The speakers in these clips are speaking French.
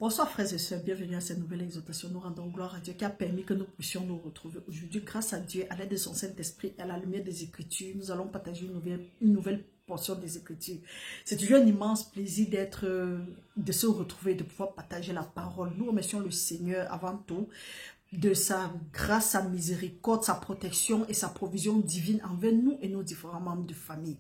Bonsoir frères et sœurs, bienvenue à cette nouvelle exhortation. Nous rendons gloire à Dieu qui a permis que nous puissions nous retrouver aujourd'hui. Grâce à Dieu, à l'aide de son Saint-Esprit et à la lumière des Écritures, nous allons partager une nouvelle portion des Écritures. C'est toujours un immense plaisir de se retrouver, de pouvoir partager la parole. Nous remercions le Seigneur avant tout de sa grâce, sa miséricorde, sa protection et sa provision divine envers nous et nos différents membres de famille.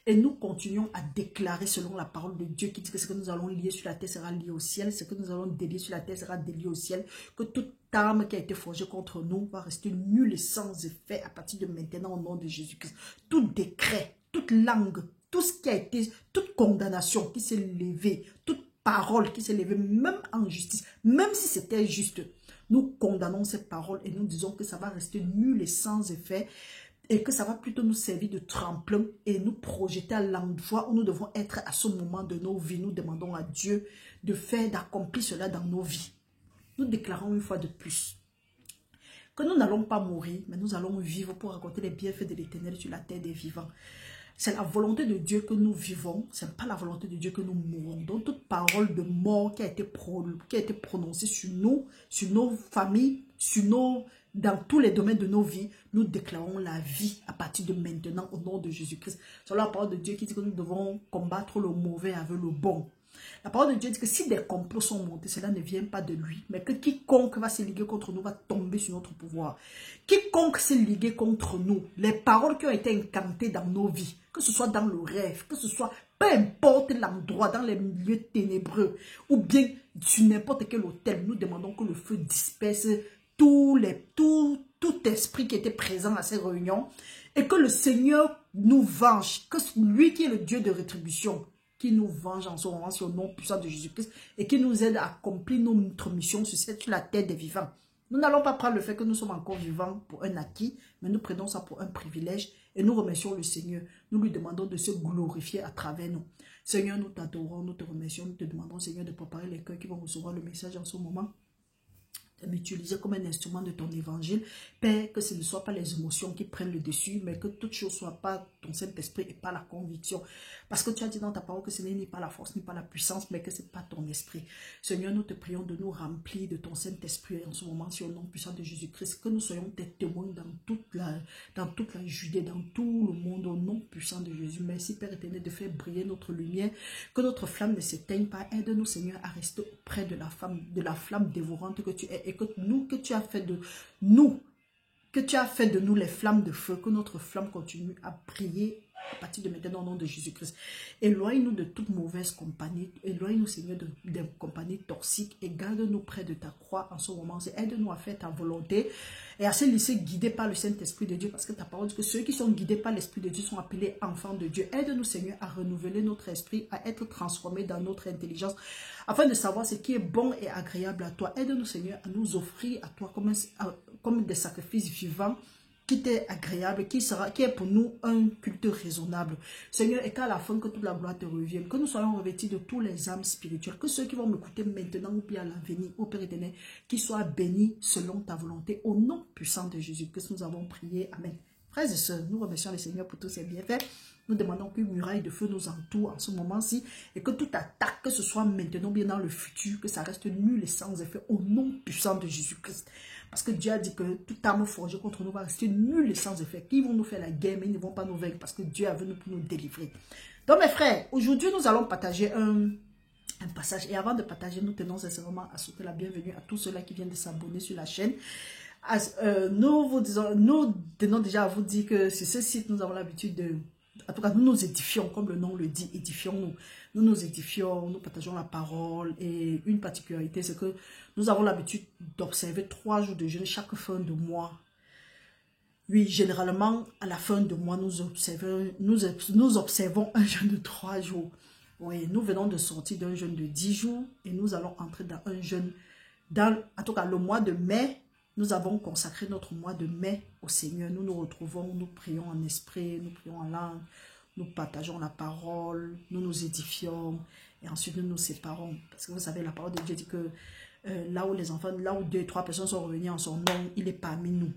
Et nous continuons à déclarer selon la parole de Dieu qui dit que ce que nous allons lier sur la terre sera lié au ciel, ce que nous allons délier sur la terre sera délié au ciel, que toute arme qui a été forgée contre nous va rester nulle et sans effet à partir de maintenant au nom de Jésus-Christ. Tout décret, toute langue, tout ce qui a été, toute condamnation qui s'est levée, toute parole qui s'est levée, même en justice, même si c'était juste, nous condamnons cette parole et nous disons que ça va rester nul et sans effet et que ça va plutôt nous servir de tremplin et nous projeter à l'endroit où nous devons être à ce moment de nos vies. Nous demandons à Dieu de faire, d'accomplir cela dans nos vies. Nous déclarons une fois de plus que nous n'allons pas mourir, mais nous allons vivre pour raconter les bienfaits de l'Éternel sur la terre des vivants. C'est la volonté de Dieu que nous vivons, ce n'est pas la volonté de Dieu que nous mourons. Donc toute parole de mort qui a été prononcée sur nous, sur nos familles, dans tous les domaines de nos vies, nous déclarons la vie à partir de maintenant au nom de Jésus-Christ. C'est la parole de Dieu qui dit que nous devons combattre le mauvais avec le bon. La parole de Dieu dit que si des complots sont montés, cela ne vient pas de lui, mais que quiconque va se liguer contre nous va tomber sur notre pouvoir. Quiconque s'est ligué contre nous, les paroles qui ont été incantées dans nos vies, que ce soit dans le rêve, que ce soit, peu importe l'endroit, dans les milieux ténébreux, ou bien sur n'importe quel hôtel, nous demandons que le feu disperse tout esprit qui était présent à ces réunions, et que le Seigneur nous venge, que lui qui est le Dieu de rétribution, qui nous venge en ce moment sur le nom puissant de Jésus-Christ et qui nous aide à accomplir notre mission sur la terre des vivants. Nous n'allons pas prendre le fait que nous sommes encore vivants pour un acquis, mais nous prenons ça pour un privilège et nous remercions le Seigneur. Nous lui demandons de se glorifier à travers nous. Seigneur, nous t'adorons, nous te remercions, nous te demandons, Seigneur, de préparer les cœurs qui vont recevoir le message en ce moment, de m'utiliser comme un instrument de ton évangile. Père, que ce ne soit pas les émotions qui prennent le dessus, mais que toute chose soit pas ton Saint-Esprit et pas la conviction. Parce que tu as dit dans ta parole que ce n'est ni pas la force, ni pas la puissance, mais que ce n'est pas ton esprit. Seigneur, nous te prions de nous remplir de ton Saint-Esprit en ce moment, sur le nom puissant de Jésus-Christ, que nous soyons tes témoins dans toute la Judée, dans tout le monde, au nom puissant de Jésus. Merci, Père éternel, de faire briller notre lumière, que notre flamme ne s'éteigne pas. Aide-nous, Seigneur, à rester auprès de la flamme dévorante que tu es, et que tu as fait de nous les flammes de feu, que notre flamme continue à briller à partir de maintenant au nom de Jésus-Christ. Éloigne-nous de toute mauvaise compagnie, éloigne-nous, Seigneur, de compagnies toxiques et garde-nous près de ta croix en ce moment. Aide-nous à faire ta volonté et à se laisser guider par le Saint-Esprit de Dieu, parce que ta parole dit que ceux qui sont guidés par l'Esprit de Dieu sont appelés enfants de Dieu. Aide-nous, Seigneur, à renouveler notre esprit, à être transformés dans notre intelligence, afin de savoir ce qui est bon et agréable à toi. Aide-nous, Seigneur, à nous offrir à toi comme des sacrifices vivants, qui t'est agréable, qui est pour nous un culte raisonnable. Seigneur, et qu'à la fin, que toute la gloire te revienne, que nous soyons revêtis de tous les âmes spirituelles, que ceux qui vont m'écouter maintenant ou bien à l'avenir, au Père éternel, qu'ils soient bénis selon ta volonté. Au nom puissant de Jésus-Christ, nous avons prié. Amen. Frères et sœurs, nous remercions le Seigneur pour tous ses bienfaits. Nous demandons qu'une muraille de feu nous entoure en ce moment-ci et que toute attaque, que ce soit maintenant ou bien dans le futur, que ça reste nul et sans effet au nom puissant de Jésus-Christ. Parce que Dieu a dit que toute arme forgée contre nous va rester nulle et sans effet. Qui vont nous faire la guerre, mais ils ne vont pas nous vaincre parce que Dieu est venu pour nous délivrer. Donc mes frères, aujourd'hui nous allons partager un passage. Et avant de partager, nous tenons sincèrement à souhaiter la bienvenue à tous ceux-là qui viennent de s'abonner sur la chaîne. Nous tenons déjà à vous dire que sur ce site, nous avons l'habitude de... En tout cas, nous nous édifions, comme le nom le dit, édifions-nous. Nous nous édifions, nous partageons la parole. Et une particularité, c'est que nous avons l'habitude d'observer 3 jours de jeûne chaque fin de mois. Oui, généralement, à la fin de mois, nous observons un jeûne de 3 jours. Oui, nous venons de sortir d'un jeûne de 10 jours et nous allons entrer dans un jeûne, en tout cas le mois de mai. Nous avons consacré notre mois de mai au Seigneur. Nous nous retrouvons, nous prions en esprit, nous prions en langue, nous partageons la parole, nous nous édifions et ensuite nous nous séparons. Parce que vous savez, la parole de Dieu dit que là où 2 et 3 personnes sont réunies en son nom, il est parmi nous.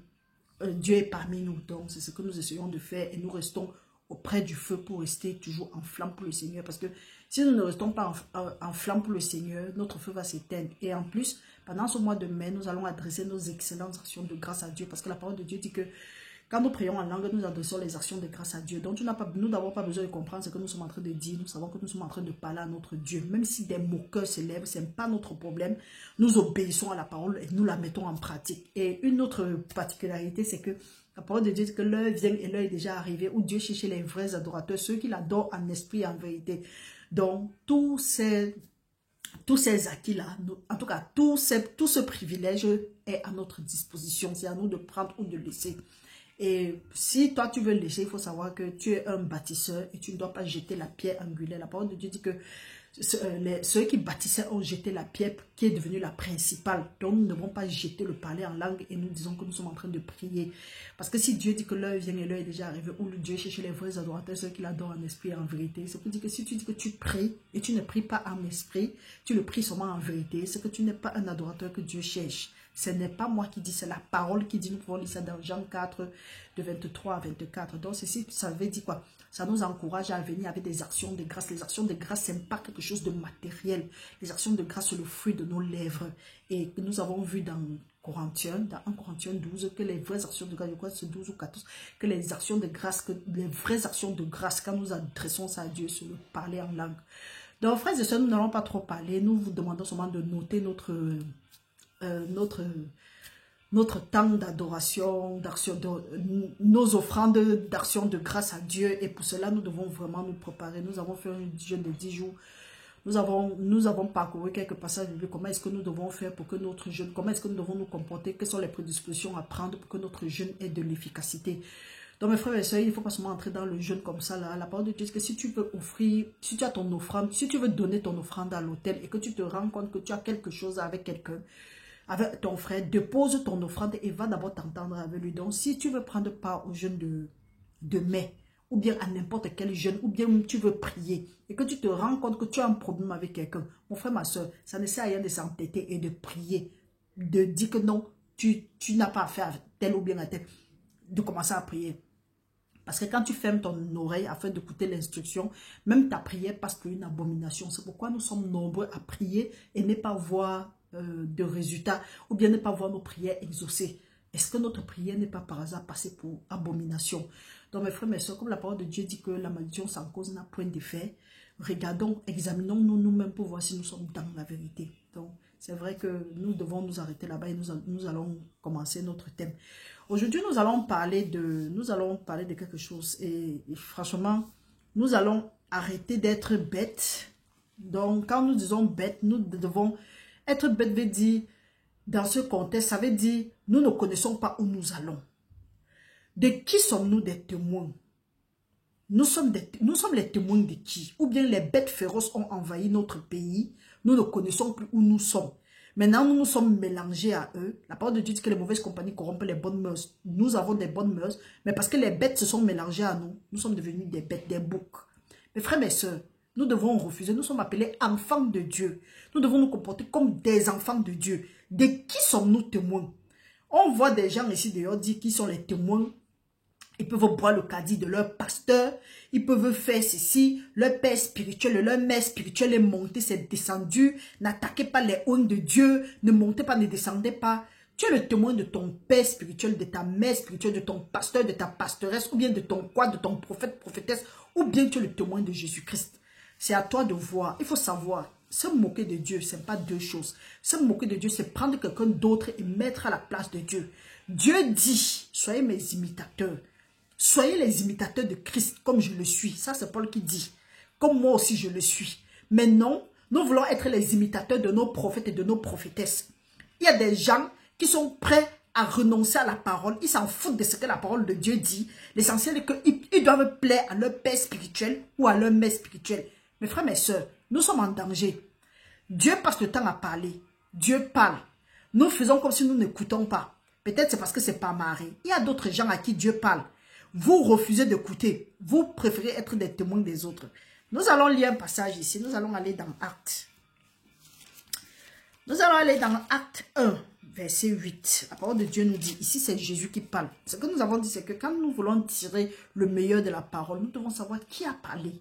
Dieu est parmi nous. Donc c'est ce que nous essayons de faire et nous restons auprès du feu pour rester toujours en flamme pour le Seigneur. Parce que Si nous ne restons pas en flamme pour le Seigneur, notre feu va s'éteindre. Et en plus, pendant ce mois de mai, nous allons adresser nos excellentes actions de grâce à Dieu. Parce que la parole de Dieu dit que quand nous prions en langue, nous adressons les actions de grâce à Dieu. Donc nous n'avons pas besoin de comprendre ce que nous sommes en train de dire. Nous savons que nous sommes en train de parler à notre Dieu. Même si des moqueurs se lèvent, ce n'est pas notre problème. Nous obéissons à la parole et nous la mettons en pratique. Et une autre particularité, c'est que la parole de Dieu dit que l'heure vient et l'heure est déjà arrivée où Dieu cherche les vrais adorateurs, ceux qui l'adorent en esprit et en vérité. Donc tous ces acquis-là, en tout cas, tout ce privilège est à notre disposition. C'est à nous de prendre ou de laisser. Et si toi tu veux laisser, il faut savoir que tu es un bâtisseur et tu ne dois pas jeter la pierre angulaire. La parole de Dieu dit que ceux qui bâtissaient ont jeté la pierre qui est devenue la principale. Donc nous ne devons pas jeter le parler en langue et nous disons que nous sommes en train de prier. Parce que si Dieu dit que l'heure vient et l'heure est déjà arrivée, où Dieu cherche les vrais adorateurs, ceux qui l'adorent en esprit et en vérité, c'est pour dire que si tu dis que tu pries et tu ne pries pas en esprit, tu le pries seulement en vérité, c'est que tu n'es pas un adorateur que Dieu cherche. Ce n'est pas moi qui dis, c'est la parole qui dit. Nous pouvons lire ça dans Jean 4, de 23 à 24. Donc ceci, ça veut dire quoi? Ça nous encourage à venir avec des actions de grâce. Les actions de grâce, ce n'est pas quelque chose de matériel. Les actions de grâce, c'est le fruit de nos lèvres. Et que nous avons vu dans Corinthiens, dans 1 Corinthiens 12, que les vraies actions de grâce, je crois que c'est 12 ou 14, que les actions de grâce, que les vraies actions de grâce, quand nous adressons ça à Dieu, c'est le parler en langue. Donc frères et sœurs, nous n'allons pas trop parler. Nous vous demandons seulement de noter notre temps d'adoration, nos offrandes d'action de grâce à Dieu. Et pour cela, nous devons vraiment nous préparer. Nous avons fait un jeûne de 10 jours. Nous avons parcouru quelques passages de comment est-ce que nous devons faire pour que notre jeûne, comment est-ce que nous devons nous comporter, quelles sont les prédispositions à prendre pour que notre jeûne ait de l'efficacité. Donc mes frères et sœurs, il ne faut pas seulement entrer dans le jeûne comme ça là. La parole de Dieu dit que si tu veux offrir, si tu as ton offrande, si tu veux donner ton offrande à l'autel et que tu te rends compte que tu as quelque chose avec quelqu'un, avec ton frère, dépose ton offrande et va d'abord t'entendre avec lui. Donc si tu veux prendre part au jeûne de mai, ou bien à n'importe quel jeûne, ou bien tu veux prier, et que tu te rends compte que tu as un problème avec quelqu'un, mon frère, ma soeur, ça ne sert à rien de s'entêter et de prier, de dire que non, tu n'as pas affaire à tel ou bien à tel, de commencer à prier. Parce que quand tu fermes ton oreille afin d'écouter l'instruction, même ta prière passe pour une abomination. C'est pourquoi nous sommes nombreux à prier et ne pas voir de résultats, ou bien ne pas voir nos prières exaucées. Est-ce que notre prière n'est pas par hasard passée pour abomination? Donc mes frères, mes soeurs, comme la parole de Dieu dit que la malédiction sans cause n'a point d'effet, regardons, examinons-nous nous-mêmes pour voir si nous sommes dans la vérité. Donc c'est vrai que nous devons nous arrêter là-bas et nous allons commencer notre thème. Aujourd'hui, nous allons parler de quelque chose et franchement, nous allons arrêter d'être bêtes. Donc, quand nous disons bêtes, nous devons être bêtes veut dire, dans ce contexte, ça veut dire, nous ne connaissons pas où nous allons. De qui sommes-nous des témoins? Nous sommes les témoins de qui? Ou bien les bêtes féroces ont envahi notre pays, nous ne connaissons plus où nous sommes. Maintenant, nous nous sommes mélangés à eux. La parole de Dieu dit que les mauvaises compagnies corrompent les bonnes mœurs. Nous avons des bonnes mœurs, mais parce que les bêtes se sont mélangées à nous, nous sommes devenus des bêtes, des boucs. Mes frères, mes sœurs, nous devons refuser. Nous sommes appelés enfants de Dieu. Nous devons nous comporter comme des enfants de Dieu. De qui sommes-nous témoins? On voit des gens ici dehors dire qui sont les témoins. Ils peuvent boire le caddie de leur pasteur. Ils peuvent faire ceci. Leur père spirituel, leur mère spirituelle est montée, c'est descendu. N'attaquez pas les hauts de Dieu. Ne montez pas, ne descendez pas. Tu es le témoin de ton père spirituel, de ta mère spirituelle, de ton pasteur, de ta pastoresse, ou bien de ton quoi, de ton prophète, prophétesse, ou bien tu es le témoin de Jésus-Christ. C'est à toi de voir. Il faut savoir. Se moquer de Dieu, ce n'est pas deux choses. Se moquer de Dieu, c'est prendre quelqu'un d'autre et mettre à la place de Dieu. Dieu dit, soyez mes imitateurs. Soyez les imitateurs de Christ comme je le suis. Ça, c'est Paul qui dit. Comme moi aussi, je le suis. Mais non, nous voulons être les imitateurs de nos prophètes et de nos prophétesses. Il y a des gens qui sont prêts à renoncer à la parole. Ils s'en foutent de ce que la parole de Dieu dit. L'essentiel est qu'ils doivent plaire à leur père spirituel ou à leur mère spirituelle. Mes frères, mes sœurs, nous sommes en danger. Dieu passe le temps à parler. Dieu parle. Nous faisons comme si nous n'écoutons pas. Peut-être c'est parce que c'est pas Marie. Il y a d'autres gens à qui Dieu parle. Vous refusez d'écouter. Vous préférez être des témoins des autres. Nous allons lire un passage ici. Nous allons aller dans Actes. Nous allons aller dans Actes 1, verset 8. La parole de Dieu nous dit, ici c'est Jésus qui parle. Ce que nous avons dit, c'est que quand nous voulons tirer le meilleur de la parole, nous devons savoir qui a parlé.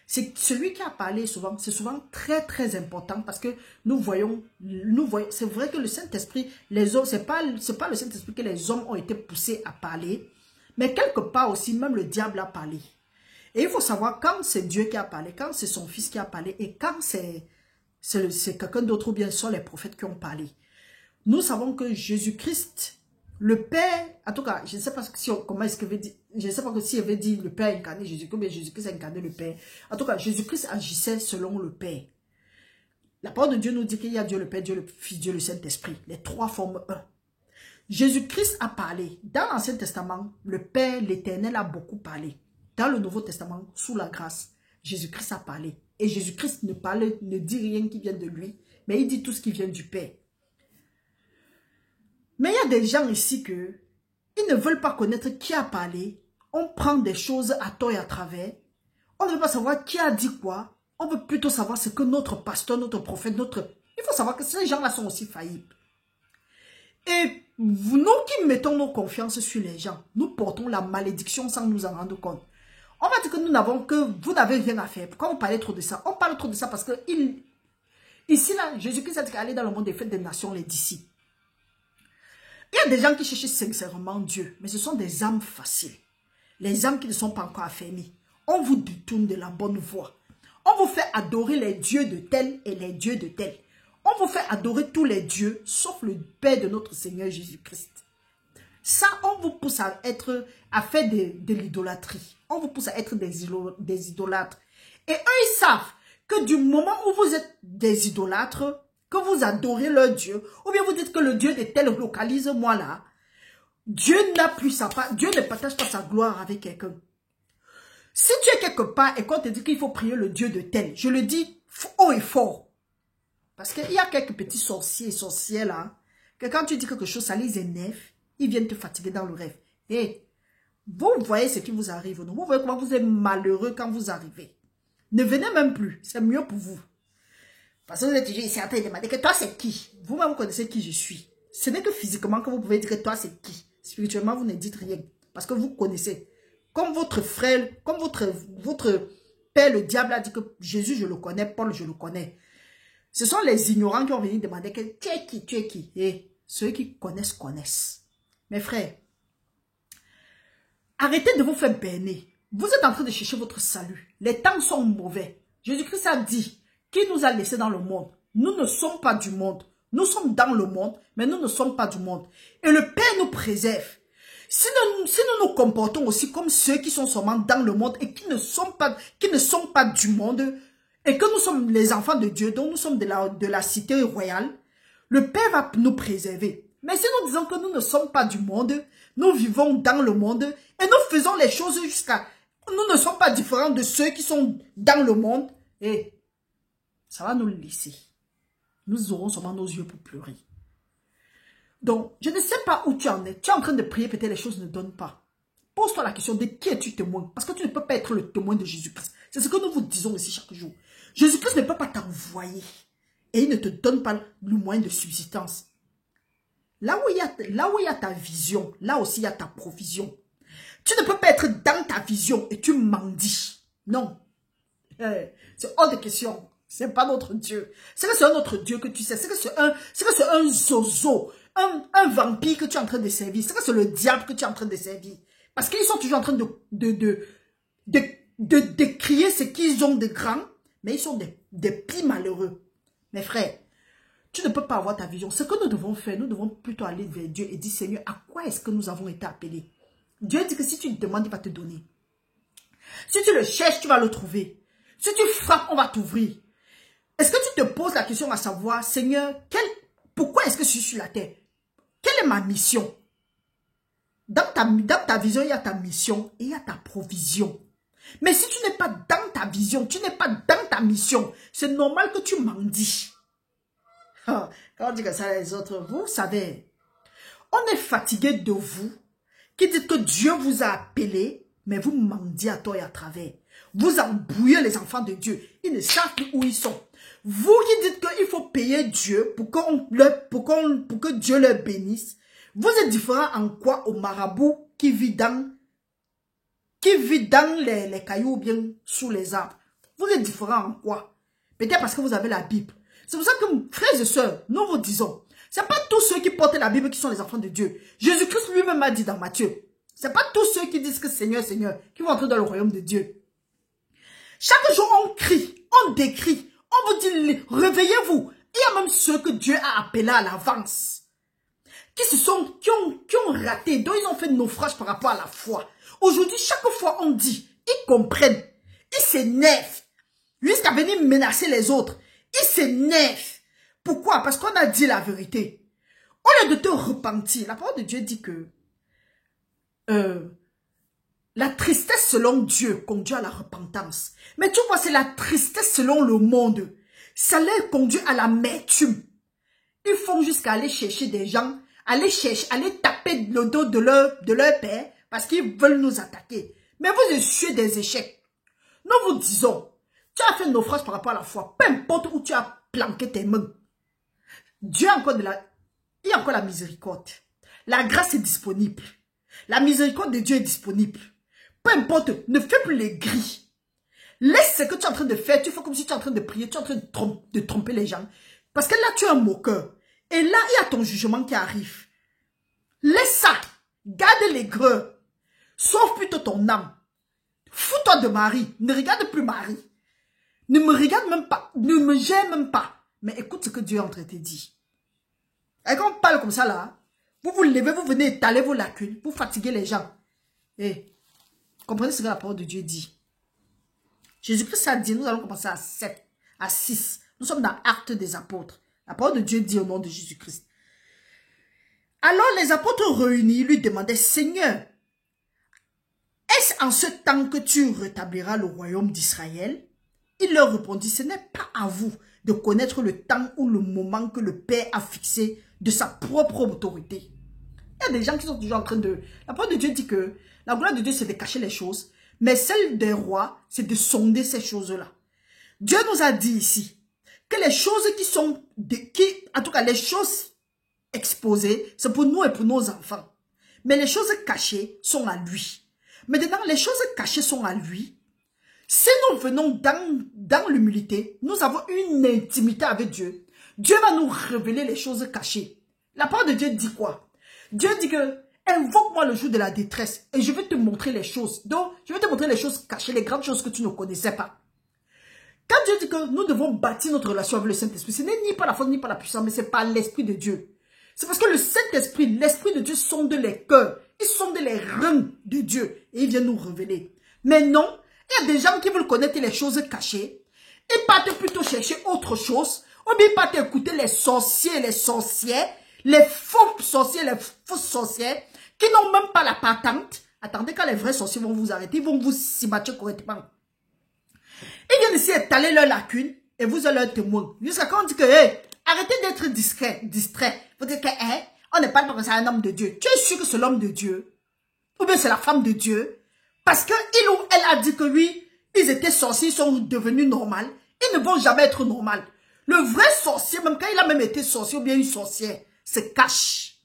C'est celui qui a parlé souvent, c'est souvent très très important parce que nous voyons, c'est vrai que le Saint-Esprit, les hommes, c'est pas le Saint-Esprit que les hommes ont été poussés à parler, mais quelque part aussi, même le diable a parlé. Et il faut savoir quand c'est Dieu qui a parlé, quand c'est son Fils qui a parlé et quand c'est quelqu'un d'autre ou bien ce sont les prophètes qui ont parlé. Nous savons que Jésus-Christ, le Père, en tout cas, je ne sais pas comment est-ce qu'il veut dire, je ne sais pas s'il veut dire le Père incarné Jésus-Christ, mais Jésus-Christ a incarné le Père. En tout cas, Jésus-Christ agissait selon le Père. La parole de Dieu nous dit qu'il y a Dieu le Père, Dieu le Fils, Dieu le Saint-Esprit. Les trois forment un. Jésus-Christ a parlé. Dans l'Ancien Testament, le Père, l'Éternel a beaucoup parlé. Dans le Nouveau Testament, sous la grâce, Jésus-Christ a parlé. Et Jésus-Christ ne dit rien qui vient de lui, mais il dit tout ce qui vient du Père. Mais il y a des gens ici ils ne veulent pas connaître qui a parlé. On prend des choses à tort et à travers. On ne veut pas savoir qui a dit quoi. On veut plutôt savoir ce que notre pasteur, notre prophète, Il faut savoir que ces gens-là sont aussi faillibles. Et nous qui mettons nos confiances sur les gens, nous portons la malédiction sans nous en rendre compte. On va dire que vous n'avez rien à faire. Pourquoi vous parlez trop de ça? On parle trop de ça parce que ici, là, Jésus-Christ a dit qu'aller dans le monde des fêtes des nations, les disciples. Il y a des gens qui cherchent sincèrement Dieu, mais ce sont des âmes faciles. Les âmes qui ne sont pas encore affermies. On vous détourne de la bonne voie. On vous fait adorer les dieux de tel et les dieux de tel. On vous fait adorer tous les dieux, sauf le Père de notre Seigneur Jésus-Christ. Ça, on vous pousse à faire de l'idolâtrie. On vous pousse à être des idolâtres. Et eux, ils savent que du moment où vous êtes des idolâtres, que vous adorez leur Dieu, ou bien vous dites que le Dieu de tel localise moi là, Dieu n'a plus sa part, Dieu ne partage pas sa gloire avec quelqu'un. Si tu es quelque part et qu'on te dit qu'il faut prier le Dieu de tel, je le dis haut et fort. Parce qu'il y a quelques petits sorciers et sorcières là, que quand tu dis quelque chose, ça les énerve, ils viennent te fatiguer dans le rêve. Et vous voyez ce qui vous arrive, non? Vous voyez comment vous êtes malheureux quand vous arrivez. Ne venez même plus, c'est mieux pour vous. Parce que vous êtes toujours ici en train de demander que toi c'est qui? Vous-même vous connaissez qui je suis. Ce n'est que physiquement que vous pouvez dire que toi c'est qui. Spirituellement vous ne dites rien. Parce que vous connaissez. Comme votre frère, comme votre père le diable a dit que Jésus je le connais, Paul je le connais. Ce sont les ignorants qui ont venu demander que tu es qui, tu es qui. Et ceux qui connaissent, connaissent. Mes frères, arrêtez de vous faire berner. Vous êtes en train de chercher votre salut. Les temps sont mauvais. Jésus-Christ a dit qu'il nous a laissés dans le monde. Nous ne sommes pas du monde. Nous sommes dans le monde, mais nous ne sommes pas du monde. Et le Père nous préserve. Si nous nous comportons aussi comme ceux qui sont seulement dans le monde et qui ne sont pas du monde, et que nous sommes les enfants de Dieu, donc nous sommes de la cité royale, le Père va nous préserver. Mais si nous disons que nous ne sommes pas du monde, nous vivons dans le monde et nous faisons les choses jusqu'à... Nous ne sommes pas différents de ceux qui sont dans le monde. Et ça va nous laisser. Nous aurons seulement nos yeux pour pleurer. Donc, je ne sais pas où tu en es. Tu es en train de prier, peut-être les choses ne donnent pas. Pose-toi la question de qui es-tu témoin? Parce que tu ne peux pas être le témoin de Jésus-Christ. C'est ce que nous vous disons ici chaque jour. Jésus-Christ ne peut pas t'envoyer. Et il ne te donne pas le moyen de subsistance. Là où il y a ta vision, là aussi il y a ta provision. Tu ne peux pas être dans ta vision et tu mendies. Non. C'est hors de question. C'est pas notre Dieu. C'est que c'est un autre Dieu que tu sais. C'est que c'est un zozo. Un vampire que tu es en train de servir. C'est que c'est le diable que tu es en train de servir. Parce qu'ils sont toujours en train de crier ce qu'ils ont de grand. Mais ils sont des pires malheureux. Mes frères, tu ne peux pas avoir ta vision. Ce que nous devons faire, nous devons plutôt aller vers Dieu et dire, Seigneur, à quoi est-ce que nous avons été appelés? Dieu dit que si tu le demandes, il va te donner. Si tu le cherches, tu vas le trouver. Si tu frappes, on va t'ouvrir. Est-ce que tu te poses la question à savoir, Seigneur, pourquoi est-ce que je suis sur la terre? Quelle est ma mission? Dans ta vision, il y a ta mission et il y a ta provision. Mais si tu n'es pas dans ta vision, tu n'es pas dans ta mission, c'est normal que tu mendies. Quand on dit que ça les autres, vous savez, on est fatigué de vous qui dites que Dieu vous a appelé, mais vous mendiez à tort et à travers. Vous embrouillez les enfants de Dieu. Ils ne savent plus où ils sont. Vous qui dites qu'il faut payer Dieu pour que Dieu leur bénisse. Vous êtes différents en quoi au marabout qui vit dans les cailloux ou bien sous les arbres. Vous êtes différents en quoi? Peut-être parce que vous avez la Bible. C'est pour ça que, frères et sœurs, nous vous disons, c'est pas tous ceux qui portent la Bible qui sont les enfants de Dieu. Jésus-Christ lui-même a dit dans Matthieu, c'est pas tous ceux qui disent que Seigneur, Seigneur, qui vont entrer dans le royaume de Dieu. Chaque jour, on crie, on décrit, on vous dit, réveillez-vous. Il y a même ceux que Dieu a appelés à l'avance, qui ont raté, dont ils ont fait naufrage par rapport à la foi. Aujourd'hui, chaque fois on dit, ils comprennent, ils s'énervent, jusqu'à venir menacer les autres. Ils s'énervent. Pourquoi? Parce qu'on a dit la vérité. Au lieu de te repentir, la parole de Dieu dit que la tristesse selon Dieu conduit à la repentance. Mais tu vois, c'est la tristesse selon le monde. Ça les conduit à l'amertume. Ils font jusqu'à aller chercher des gens, aller taper le dos de leur père parce qu'ils veulent nous attaquer. Mais vous essuyez des échecs. Nous vous disons, tu as fait naufrage par rapport à la foi. Peu importe où tu as planqué tes mains. Dieu a encore il y a encore la miséricorde. La grâce est disponible. La miséricorde de Dieu est disponible. Peu importe, ne fais plus les gris. Laisse ce que tu es en train de faire. Tu fais comme si tu es en train de prier. Tu es en train de tromper les gens. Parce que là, tu es un moqueur. Et là, il y a ton jugement qui arrive. Laisse ça. Garde les greux. Sauve plutôt ton âme. Fous-toi de Marie. Ne regarde plus Marie. Ne me regarde même pas. Ne me gêne même pas. Mais écoute ce que Dieu est en train de te dire. Et quand on parle comme ça là, vous vous levez, vous venez étaler vos lacunes. Vous fatiguez les gens. Et comprenez ce que la parole de Dieu dit. Jésus-Christ a dit, nous allons commencer à 7, à 6. Nous sommes dans Actes des apôtres. La parole de Dieu dit au nom de Jésus-Christ. Alors les apôtres réunis lui demandaient, Seigneur, est-ce en ce temps que tu rétabliras le royaume d'Israël? Il leur répondit, ce n'est pas à vous de connaître le temps ou le moment que le Père a fixé de sa propre autorité. Il y a des gens qui sont toujours en train de... La parole de Dieu dit que la gloire de Dieu, c'est de cacher les choses, mais celle des rois, c'est de sonder ces choses-là. Dieu nous a dit ici que les choses en tout cas, les choses exposées, c'est pour nous et pour nos enfants. Mais les choses cachées sont à lui. Maintenant, les choses cachées sont à lui. Si nous venons dans l'humilité, nous avons une intimité avec Dieu. Dieu va nous révéler les choses cachées. La parole de Dieu dit quoi? Dieu dit que invoque-moi le jour de la détresse et je vais te montrer les choses. Donc, je vais te montrer les choses cachées, les grandes choses que tu ne connaissais pas. Quand Dieu dit que nous devons bâtir notre relation avec le Saint-Esprit, ce n'est ni par la force ni par la puissance, mais c'est par l'Esprit de Dieu. C'est parce que le Saint-Esprit, l'Esprit de Dieu sonde les cœurs. Il sonde les reins de Dieu et il vient nous révéler. Mais non, il y a des gens qui veulent connaître les choses cachées. Ils partent plutôt chercher autre chose. Ou bien ils partent écouter les sorciers, les sorcières, les faux sorciers, les fausses sorcières, qui n'ont même pas la patente. Attendez, quand les vrais sorciers vont vous arrêter, ils vont vous cimater correctement. Ils viennent ici étaler leurs lacunes et vous êtes leurs témoins. Jusqu'à quand on dit que, hey, arrêtez d'être distrait. Vous dites que, hey, on n'est pas comme ça un homme de Dieu. Tu es sûr que c'est l'homme de Dieu? Ou bien c'est la femme de Dieu? Parce que il ou elle a dit que oui, ils étaient sorciers, ils sont devenus normaux. Ils ne vont jamais être normaux. Le vrai sorcier, même quand il a même été sorcier ou bien une sorcière, se cache.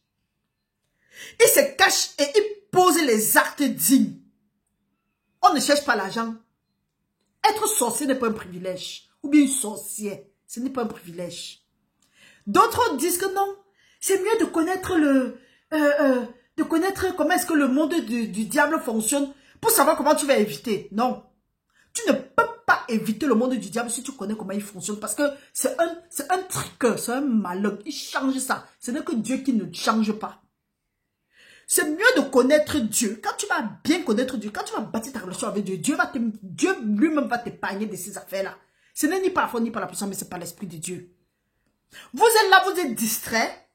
Il se cache et il pose les actes dignes. On ne cherche pas l'argent. Être sorcier n'est pas un privilège. Ou bien une sorcière, ce n'est pas un privilège. D'autres disent que non. C'est mieux de connaître comment est-ce que le monde du diable fonctionne pour savoir comment tu vas éviter. Non. Tu ne peux pas éviter le monde du diable si tu connais comment il fonctionne. Parce que c'est un triqueur, c'est un malin. Il change ça. Ce n'est que Dieu qui ne change pas. C'est mieux de connaître Dieu. Quand tu vas bien connaître Dieu, quand tu vas bâtir ta relation avec Dieu, Dieu lui-même va t'épargner de ces affaires-là. Ce n'est ni par la foi ni par la puissance, mais c'est par l'Esprit de Dieu. Vous êtes là, vous êtes distrait.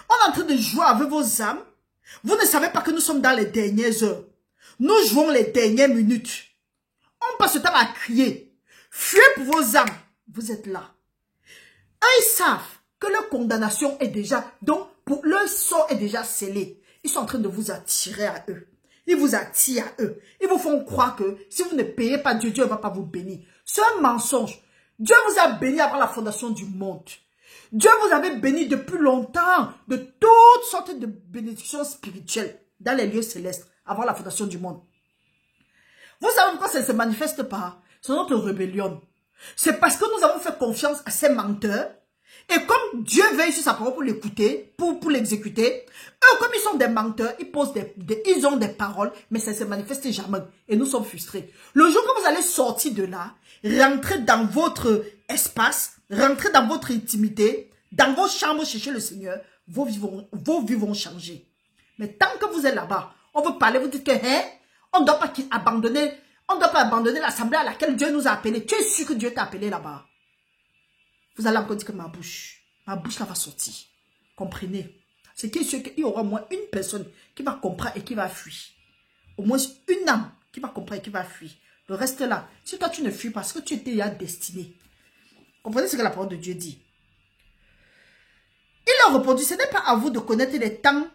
On est en train de jouer avec vos âmes. Vous ne savez pas que nous sommes dans les dernières heures. Nous jouons les dernières minutes. On passe le temps à crier. Fuyez pour vos âmes. Vous êtes là. Eux, ils savent que leur condamnation est déjà, donc pour leur sort est déjà scellé. Ils sont en train de vous attirer à eux. Ils vous attirent à eux. Ils vous font croire que si vous ne payez pas Dieu, Dieu ne va pas vous bénir. C'est un mensonge. Dieu vous a béni avant la fondation du monde. Dieu vous avait béni depuis longtemps de toutes sortes de bénédictions spirituelles dans les lieux célestes avant la fondation du monde. Vous savez pourquoi ça ne se manifeste pas? C'est notre rébellion. C'est parce que nous avons fait confiance à ces menteurs. Et comme Dieu veille sur sa parole pour l'écouter, pour l'exécuter, eux, comme ils sont des menteurs, ils ont des paroles, mais ça ne se manifeste jamais. Et nous sommes frustrés. Le jour que vous allez sortir de là, rentrer dans votre espace, rentrer dans votre intimité, dans vos chambres, chercher le Seigneur, vos vies vont changer. Mais tant que vous êtes là-bas, on veut parler, vous dites que, on ne doit pas abandonner l'assemblée à laquelle Dieu nous a appelés. Tu es sûr que Dieu t'a appelé là-bas? Vous allez encore dire que ma bouche là va sortir. Comprenez? C'est qu'il y aura au moins une personne qui va comprendre et qui va fuir. Au moins une âme qui va comprendre et qui va fuir. Le reste là, si toi tu ne fuis parce que tu étais déjà destiné. Comprenez ce que la parole de Dieu dit? Il leur répondit, ce n'est pas à vous de connaître les temps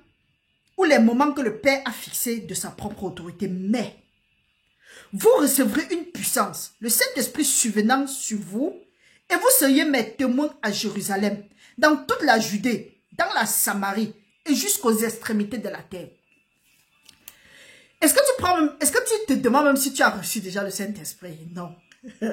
ou les moments que le Père a fixés de sa propre autorité, mais vous recevrez une puissance, le Saint-Esprit survenant sur vous, et vous seriez mes témoins à Jérusalem, dans toute la Judée, dans la Samarie et jusqu'aux extrémités de la terre. Est-ce que tu te demandes même si tu as reçu déjà le Saint-Esprit? Non. Tu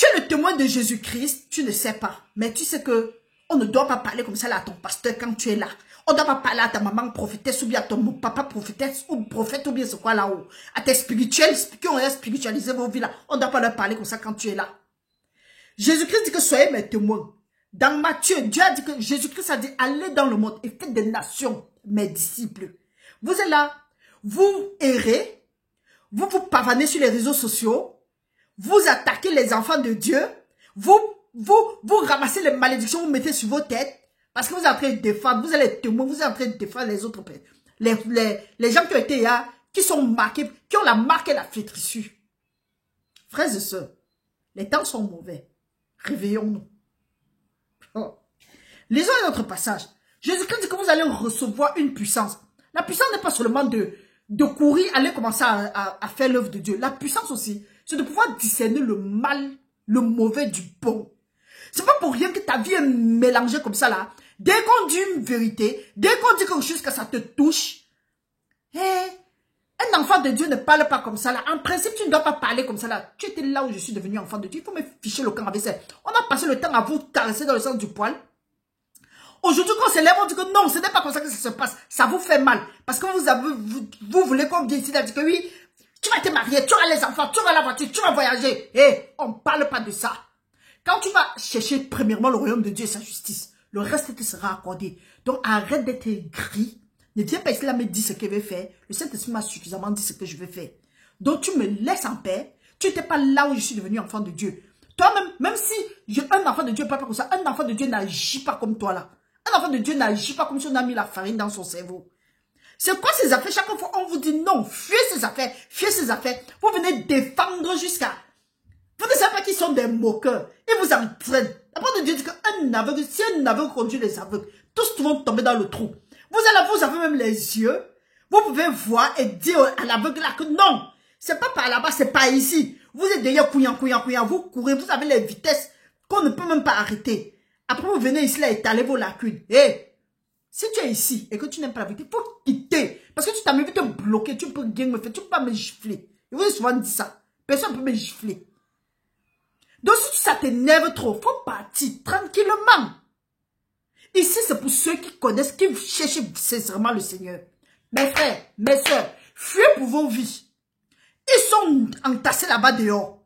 es le témoin de Jésus-Christ, tu ne sais pas. Mais tu sais que on ne doit pas parler comme ça là à ton pasteur quand tu es là. On ne doit pas parler à ta maman prophétesse ou bien à ton papa prophétesse ou prophète ou bien c'est quoi là-haut. À tes spirituels qui ont spiritualisé vos vies là. On ne doit pas leur parler comme ça quand tu es là. Jésus-Christ dit que soyez mes témoins. Dans Matthieu, Dieu a dit que Jésus-Christ a dit allez dans le monde et faites des nations mes disciples. Vous êtes là, vous errez, vous pavanez sur les réseaux sociaux, vous attaquez les enfants de Dieu, vous ramassez les malédictions, vous mettez sur vos têtes, parce que vous êtes en train de défendre, vous êtes les témoins, vous êtes en train de défendre les autres, les gens qui ont été là, qui sont marqués, qui ont la marque et la flétrissure. Frères et sœurs, les temps sont mauvais. Réveillons-nous. Oh. Lisons un autre passage. Jésus-Christ dit que vous allez recevoir une puissance. La puissance n'est pas seulement de courir, aller commencer à faire l'œuvre de Dieu. La puissance aussi, c'est de pouvoir discerner le mal, le mauvais du bon. C'est pas pour rien que ta vie est mélangée comme ça là. Dès qu'on dit une vérité, dès qu'on dit quelque chose que ça te touche, un enfant de Dieu ne parle pas comme ça là. En principe, tu ne dois pas parler comme ça là. Tu étais là où je suis devenu enfant de Dieu. Il faut me ficher le camp avec ça. On a passé le temps à vous caresser dans le sens du poil. Aujourd'hui, quand on se lève, on dit que non, ce n'est pas comme ça que ça se passe. Ça vous fait mal. Parce que vous voulez qu'on vienne ici et dire que oui, tu vas te marier, tu auras les enfants, tu auras la voiture, tu vas voyager. On ne parle pas de ça. Quand tu vas chercher premièrement le royaume de Dieu et sa justice, le reste te sera accordé. Donc arrête d'être gris. Ne viens pas ici là me dire ce que je vais faire. Le Saint-Esprit m'a suffisamment dit ce que je vais faire. Donc tu me laisses en paix. Tu n'étais pas là où je suis devenu enfant de Dieu. Toi-même, même si un enfant de Dieu n'est pas comme ça, un enfant de Dieu n'agit pas comme toi là. Un enfant de Dieu n'agit pas comme si on a mis la farine dans son cerveau. C'est quoi ces affaires? Chaque fois, on vous dit non, fuyez ces affaires, fuyez ces affaires. Vous venez défendre jusqu'à... Vous ne savez pas qu'ils sont des moqueurs. Ils vous entraînent. La parole de Dieu dit qu'un aveugle, si un aveugle conduit les aveugles, tous vont tomber dans le trou. Vous avez même les yeux. Vous pouvez voir et dire à l'aveugle là que non, c'est pas par là-bas, c'est pas ici. Vous êtes derrière couillant. Vous courez, vous avez les vitesses qu'on ne peut même pas arrêter. Après, vous venez ici là étaler vos lacunes. Si tu es ici et que tu n'aimes pas la vérité, il faut quitter. Parce que tu t'as même vu te bloquer, tu peux rien me faire, tu ne peux pas me gifler. Et vous avez souvent dit ça. Personne ne peut me gifler. Donc si ça t'énerve trop, il faut partir tranquillement. Ici, c'est pour ceux qui connaissent, qui cherchent sincèrement le Seigneur. Mes frères, mes soeurs, fuyez pour vos vies. Ils sont entassés là-bas dehors.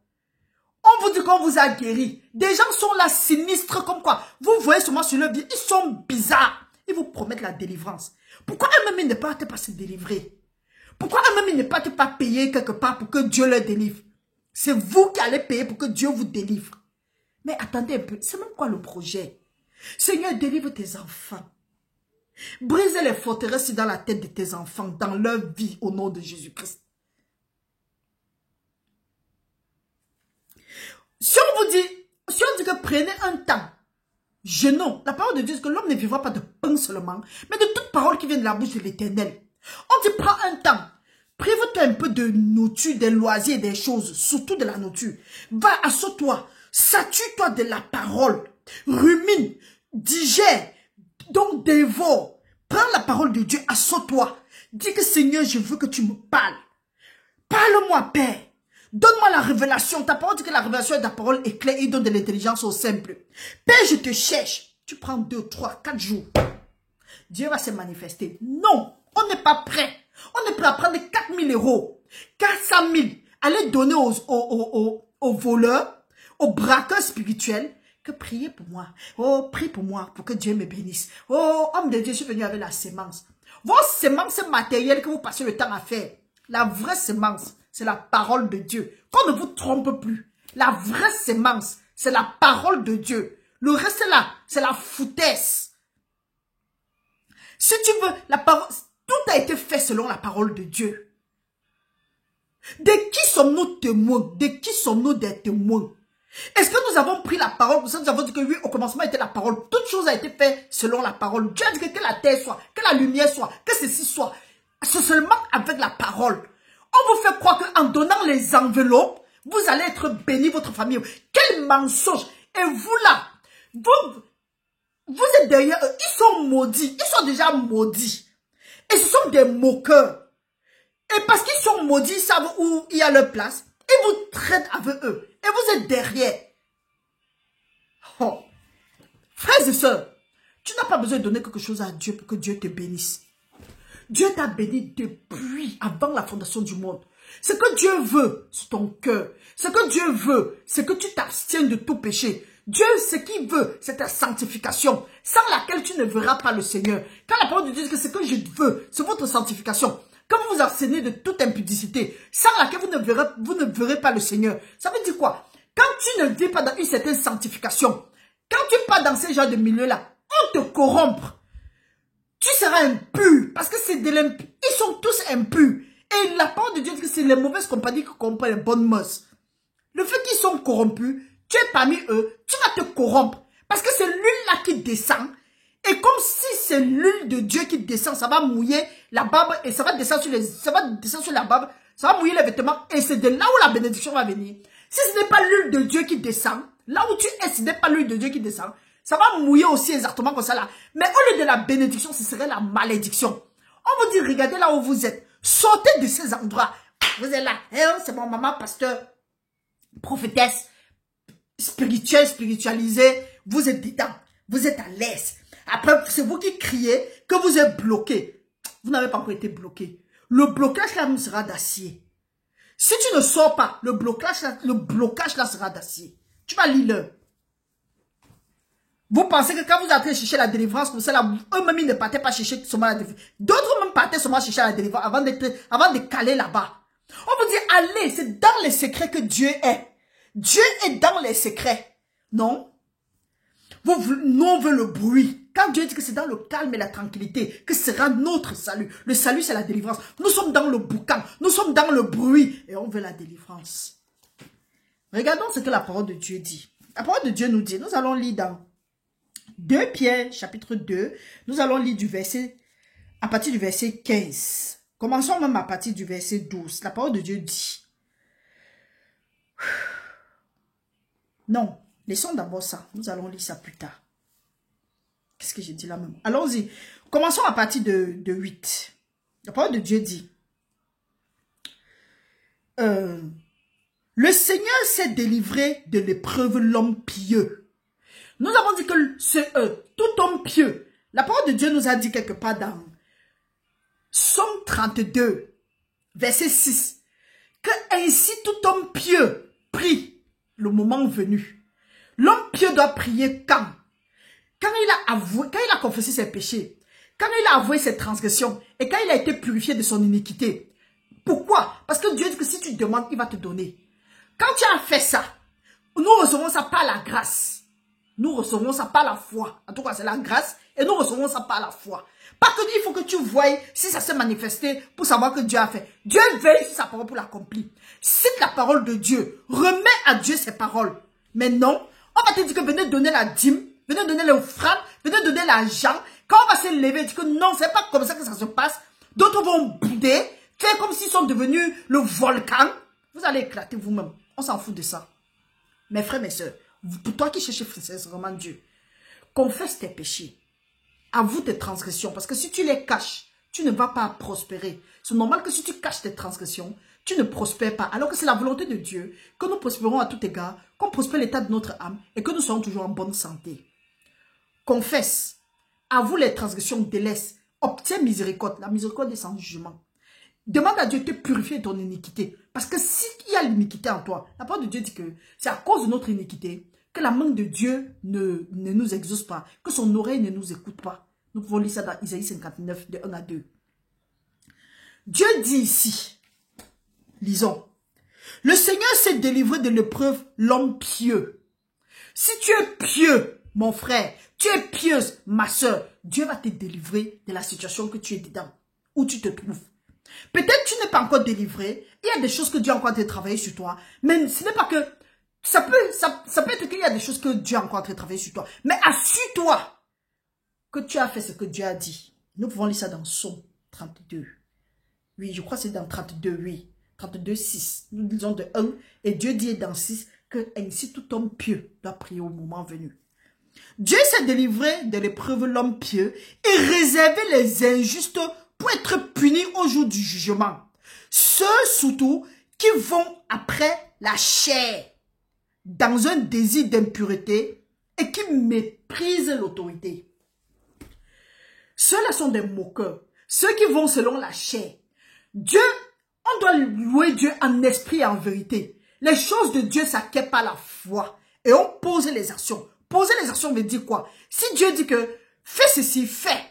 On vous dit qu'on vous a guéri. Des gens sont là sinistres comme quoi. Vous voyez seulement sur leur vie, ils sont bizarres. Ils vous promettent la délivrance. Pourquoi eux-mêmes ils ne partent pas se délivrer? Pourquoi eux-mêmes ils ne partent pas payer quelque part pour que Dieu leur délivre? C'est vous qui allez payer pour que Dieu vous délivre. Mais attendez un peu, c'est même quoi le projet? Seigneur, délivre tes enfants. Brise les forteresses dans la tête de tes enfants, dans leur vie, au nom de Jésus-Christ. Si on dit que prenez un temps, jeûnons, la parole de Dieu dit que l'homme ne vivra pas de pain seulement, mais de toute parole qui vient de la bouche de l'Éternel. On dit prends un temps, prive-toi un peu de nourriture, des loisirs, des choses, surtout de la nourriture. Va, assois-toi, sature-toi de la parole, rumine, digère, donc dévore. Prends la parole de Dieu, assois-toi. Dis que Seigneur, je veux que tu me parles. Parle-moi, Père. Donne-moi la révélation. Ta parole dit que la révélation de ta parole est claire et donne de l'intelligence au simple. Père, je te cherche. Tu prends 2, 3, 4 jours. Dieu va se manifester. Non, on n'est pas prêt. On est prêt à prendre 4 000 euros, 400 000, aller donner aux voleurs, aux braqueurs spirituels, que prier pour moi. Oh, prie pour moi, pour que Dieu me bénisse. Oh, homme de Dieu, je suis venu avec la sémence. Vos sémences matérielles que vous passez le temps à faire, la vraie sémence, c'est la parole de Dieu. Qu'on ne vous trompe plus. La vraie sémence, c'est la parole de Dieu. Le reste là, c'est la foutaise. Si tu veux, la parole, tout a été fait selon la parole de Dieu. De qui sommes-nous témoins? De qui sommes-nous des témoins? Est-ce que nous avons pris la parole? Pour ça, nous avons dit que oui, au commencement était la parole. Toute chose a été faite selon la parole. Dieu a dit que la terre soit, que la lumière soit, que ceci soit. C'est seulement avec la parole. On vous fait croire qu'en donnant les enveloppes, vous allez être béni, votre famille. Quel mensonge! Et vous là, vous êtes derrière eux. Ils sont maudits. Ils sont déjà maudits. Et ce sont des moqueurs. Et parce qu'ils sont maudits, ils savent où il y a leur place. Ils vous traitent avec eux. Et vous êtes derrière. Oh. Frères et sœurs, tu n'as pas besoin de donner quelque chose à Dieu pour que Dieu te bénisse. Dieu t'a béni depuis avant la fondation du monde. Ce que Dieu veut, c'est ton cœur. Ce que Dieu veut, c'est que tu t'abstiennes de tout péché. Dieu, ce qu'il veut, c'est ta sanctification, sans laquelle tu ne verras pas le Seigneur. Quand la parole de Dieu dit que ce que je veux, c'est votre sanctification. Quand vous vous abstenez de toute impudicité, sans laquelle vous ne verrez pas le Seigneur. Ça veut dire quoi? Quand tu ne vis pas dans une certaine sanctification, quand tu pars dans ce genre de milieu-là, on te corrompt. Tu seras impur, parce que c'est de l'impur. Ils sont tous impurs. Et la parole de Dieu dit que c'est les mauvaises compagnies qui corrompent les bonnes mœurs. Le fait qu'ils sont corrompus, tu es parmi eux, tu vas te corrompre. Parce que c'est l'huile-là qui descend. Et comme si c'est l'huile de Dieu qui descend, ça va mouiller la barbe et ça va descendre sur la barbe, ça va mouiller les vêtements et c'est de là où la bénédiction va venir. Si ce n'est pas l'huile de Dieu qui descend, là où tu es, ce n'est pas l'huile de Dieu qui descend, ça va mouiller aussi exactement comme ça là. Mais au lieu de la bénédiction, ce serait la malédiction. On vous dit, regardez là où vous êtes, sortez de ces endroits. Vous êtes là, c'est mon maman, pasteur, prophétesse, spiritualisée, vous êtes dedans, vous êtes à l'aise. Après, c'est vous qui criez que vous êtes bloqué. Vous n'avez pas encore été bloqué. Le blocage là sera d'acier. Si tu ne sors pas, le blocage là sera d'acier. Tu vas lire l'heure. Vous pensez que quand vous allez chercher la délivrance, comme ça là, eux-mêmes ils ne partaient pas chercher seulement la délivrance. D'autres même partaient seulement chercher la délivrance avant de caler là-bas. On vous dit, allez, c'est dans les secrets que Dieu est. Dieu est dans les secrets. Non? Nous, on veut le bruit. Quand Dieu dit que c'est dans le calme et la tranquillité que sera notre salut. Le salut, c'est la délivrance. Nous sommes dans le boucan. Nous sommes dans le bruit. Et on veut la délivrance. Regardons ce que la parole de Dieu dit. La parole de Dieu nous dit, nous allons lire dans 2 Pierre, chapitre 2. Nous allons lire à partir du verset 15. Commençons même à partir du verset 12. La parole de Dieu dit. Non. Laissons d'abord ça. Nous allons lire ça plus tard. Qu'est-ce que j'ai dit là même? Allons-y. Commençons à partir de 8. La parole de Dieu dit. Le Seigneur s'est délivré de l'épreuve l'homme pieux. Nous avons dit que c'est tout homme pieux. La parole de Dieu nous a dit quelque part dans Somme 32, verset 6. Que ainsi tout homme pieux prie le moment venu. L'homme pieux doit prier quand? Quand il a confessé ses péchés, quand il a avoué ses transgressions et quand il a été purifié de son iniquité. Pourquoi? Parce que Dieu dit que si tu demandes, il va te donner. Quand tu as fait ça, nous recevons ça par la grâce. Nous recevons ça par la foi. En tout cas, c'est la grâce et nous recevons ça par la foi. Pas que il faut que tu voies si ça s'est manifesté pour savoir que Dieu a fait. Dieu veille sur sa parole pour l'accomplir. Cite la parole de Dieu. Remets à Dieu ses paroles. Mais non, on va te dire que venez donner la dîme, venez donner l'offrande, venez donner l'argent. Quand on va se lever, dire que non, c'est pas comme ça que ça se passe. D'autres vont bouder, faire comme s'ils sont devenus le volcan. Vous allez éclater vous-même. On s'en fout de ça. Mes frères, mes soeurs, pour toi qui cherches sincèrement Dieu, confesse tes péchés. Avoue tes transgressions. Parce que si tu les caches, tu ne vas pas prospérer. C'est normal que si tu caches tes transgressions, tu ne prospères pas, alors que c'est la volonté de Dieu que nous prospérons à tout égard, qu'on prospère l'état de notre âme et que nous soyons toujours en bonne santé. Confesse, avoue les transgressions, délaisse, obtiens miséricorde. La miséricorde est sans jugement. Demande à Dieu de te purifier de ton iniquité. Parce que s'il y a l'iniquité en toi, la parole de Dieu dit que c'est à cause de notre iniquité que la main de Dieu ne nous exauce pas, que son oreille ne nous écoute pas. Nous pouvons lire ça dans Isaïe 59, de 1 à 2. Dieu dit ici, lisons, le Seigneur s'est délivré de l'épreuve l'homme pieux. Si tu es pieux, mon frère, tu es pieuse, ma soeur, Dieu va te délivrer de la situation que tu es dedans, où tu te trouves. Peut-être tu n'es pas encore délivré, il y a des choses que Dieu a encore en train de travailler sur toi, mais ce n'est pas que, ça peut être qu'il y a des choses que Dieu a encore en train de travailler sur toi, mais assure-toi que tu as fait ce que Dieu a dit. Nous pouvons lire ça dans Psaume 32. Oui, je crois que c'est dans 32, oui. 32, 6. Nous disons de 1. Et Dieu dit dans 6 que ainsi tout homme pieux doit prier au moment venu. Dieu s'est délivré de l'épreuve l'homme pieux et réservé les injustes pour être punis au jour du jugement. Ceux surtout qui vont après la chair dans un désir d'impureté et qui méprisent l'autorité. Ceux-là sont des moqueurs. Ceux qui vont selon la chair. Dieu, on doit louer Dieu en esprit et en vérité. Les choses de Dieu s'acquièrent par la foi. Et on pose les actions. Poser les actions veut dire quoi? Si Dieu dit que fais ceci, fais.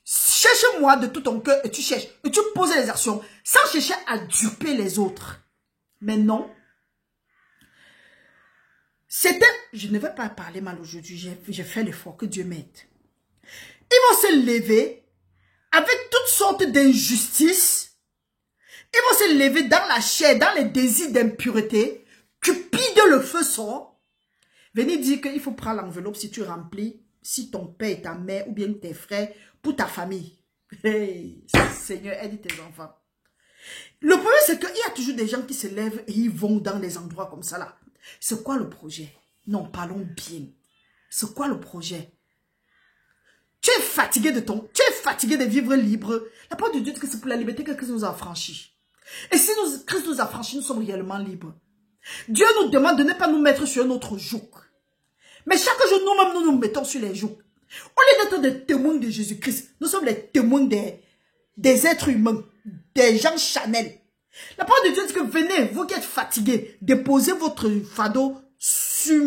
Cherche-moi de tout ton cœur et tu cherches. Et tu poses les actions sans chercher à duper les autres. Mais non. Je ne vais pas parler mal aujourd'hui. J'ai fait l'effort, que Dieu m'aide. Ils vont se lever avec toutes sortes d'injustices. Ils vont se lever dans la chair, dans les désirs d'impureté. Cupide le feu sort. Venez dire qu'il faut prendre l'enveloppe si tu remplis, si ton père et ta mère ou bien tes frères, pour ta famille. Hey, Seigneur, aide tes enfants. Le problème, c'est qu'il y a toujours des gens qui se lèvent et ils vont dans les endroits comme ça là. C'est quoi le projet? Non, parlons bien. C'est quoi le projet? Tu es fatigué tu es fatigué de vivre libre. La parole de Dieu dit que c'est pour la liberté que Christ nous a affranchis. Et si Christ nous a affranchis, nous sommes réellement libres. Dieu nous demande de ne pas nous mettre sur un autre joug. Mais chaque jour, nous-mêmes, nous nous mettons sur les jougs. Au lieu d'être des témoins de Jésus-Christ, nous sommes les témoins des êtres humains, des gens charnels. La parole de Dieu dit que venez, vous qui êtes fatigués, déposez votre fardeau sur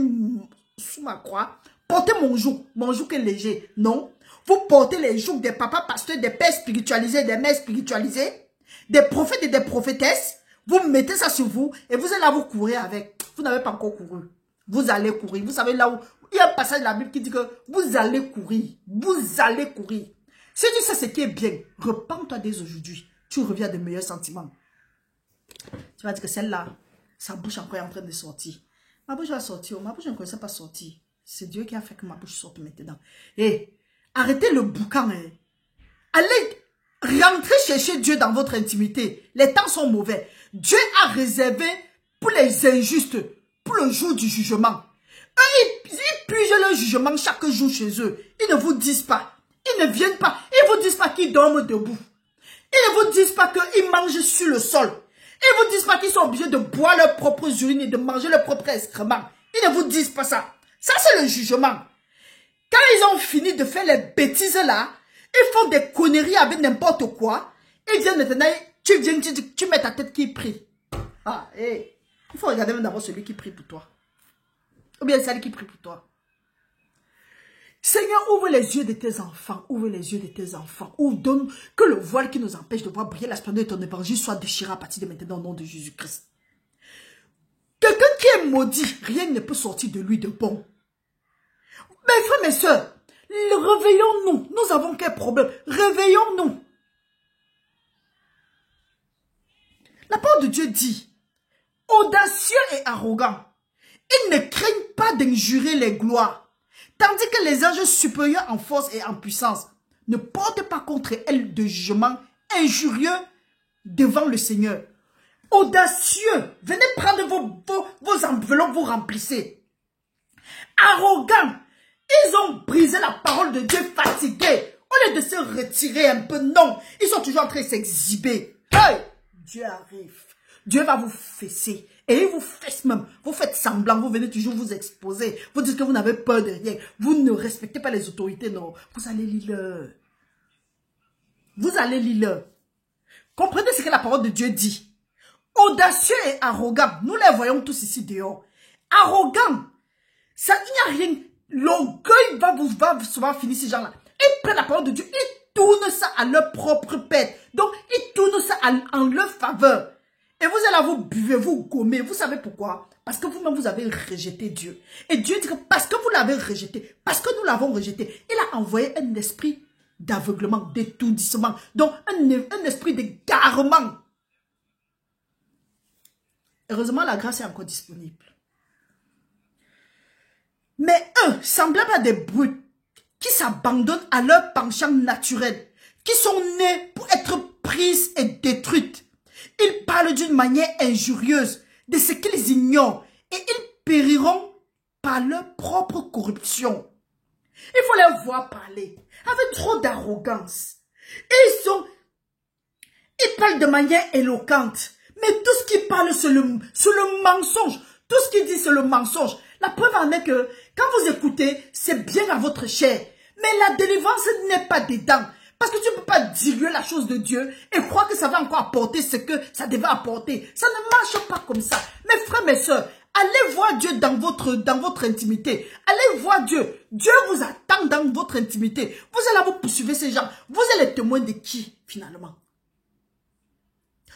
ma croix. Portez mon joug est léger. Non. Vous portez les jougs des papas pasteurs, des pères spiritualisés, des mères spiritualisées, des prophètes et des prophétesses. Vous mettez ça sur vous et vous allez là vous courir avec. Vous n'avez pas encore couru. Vous allez courir. Vous savez là où il y a un passage de la Bible qui dit que vous allez courir. Vous allez courir. Si tu sais ce qui est bien, repens-toi dès aujourd'hui. Tu reviens à de meilleurs sentiments. Tu vas dire que celle-là, sa bouche encore est en train de sortir. Ma bouche va sortir. Ma bouche ne connaissait pas sortir. C'est Dieu qui a fait que ma bouche sorte maintenant. Et arrêtez le boucan. Hein. Allez rentrer chercher Dieu dans votre intimité. Les temps sont mauvais. Dieu a réservé pour les injustes, pour le jour du jugement. Eux, ils pugent le jugement chaque jour chez eux. Ils ne vous disent pas. Ils ne viennent pas. Ils ne vous disent pas qu'ils dorment debout. Ils ne vous disent pas qu'ils mangent sur le sol. Ils ne vous disent pas qu'ils sont obligés de boire leurs propres urines et de manger leurs propres excréments. Ils ne vous disent pas ça. Ça, c'est le jugement. Quand ils ont fini de faire les bêtises là, ils font des conneries avec n'importe quoi. Ils viennent maintenant, tu mets ta tête qui prie. Ah, hey. Il faut regarder même d'abord celui qui prie pour toi. Ou bien celle qui prie pour toi. Seigneur, ouvre les yeux de tes enfants. Ouvre les yeux de tes enfants. Ou donne que le voile qui nous empêche de voir briller la splendeur de ton évangile soit déchiré à partir de maintenant au nom de Jésus-Christ. Quelqu'un qui est maudit, rien ne peut sortir de lui de bon. Mes frères, mes soeurs, réveillons-nous. Nous avons quel problème? Réveillons-nous. La parole de Dieu dit, audacieux et arrogant, ils ne craignent pas d'injurer les gloires, tandis que les anges supérieurs en force et en puissance ne portent pas contre elles de jugement injurieux devant le Seigneur. Audacieux, venez prendre vos enveloppes, vous remplissez. Arrogant, ils ont brisé la parole de Dieu fatigués. Au lieu de se retirer un peu, non, ils sont toujours en train de s'exhiber. Hey, Dieu arrive. Dieu va vous fesser. Et il vous fesse même. Vous faites semblant, vous venez toujours vous exposer. Vous dites que vous n'avez peur de rien. Vous ne respectez pas les autorités, non. Vous allez lire leur. Vous allez lire leur. Comprenez ce que la parole de Dieu dit. Audacieux et arrogant. Nous les voyons tous ici dehors. Arrogant. Ça, il n'y a rien. L'orgueil va souvent finir ces gens-là. Ils prennent la parole de Dieu. Ils tournent ça à leur propre pète. Donc, ils tournent ça en leur faveur. Et vous allez là, vous buvez, vous gommez. Vous savez pourquoi? Parce que vous-même, vous avez rejeté Dieu. Et Dieu dit que parce que vous l'avez rejeté, parce que nous l'avons rejeté, il a envoyé un esprit d'aveuglement, d'étourdissement. Donc, un esprit d'égarement. Heureusement, la grâce est encore disponible. Mais eux, semblables à des brutes qui s'abandonnent à leur penchant naturel, qui sont nés pour être prises et détruites. Ils parlent d'une manière injurieuse de ce qu'ils ignorent et ils périront par leur propre corruption. Il faut les voir parler avec trop d'arrogance. Ils parlent de manière éloquente, mais tout ce qu'ils parlent c'est le mensonge. Tout ce qu'ils disent c'est le mensonge. La preuve en est que quand vous écoutez, c'est bien à votre chair. Mais la délivrance n'est pas dedans. Parce que tu ne peux pas diluer la chose de Dieu et croire que ça va encore apporter ce que ça devait apporter. Ça ne marche pas comme ça. Mes frères, mes soeurs, allez voir Dieu dans votre intimité. Allez voir Dieu. Dieu vous attend dans votre intimité. Vous allez vous poursuivre ces gens. Vous êtes les témoins de qui, finalement?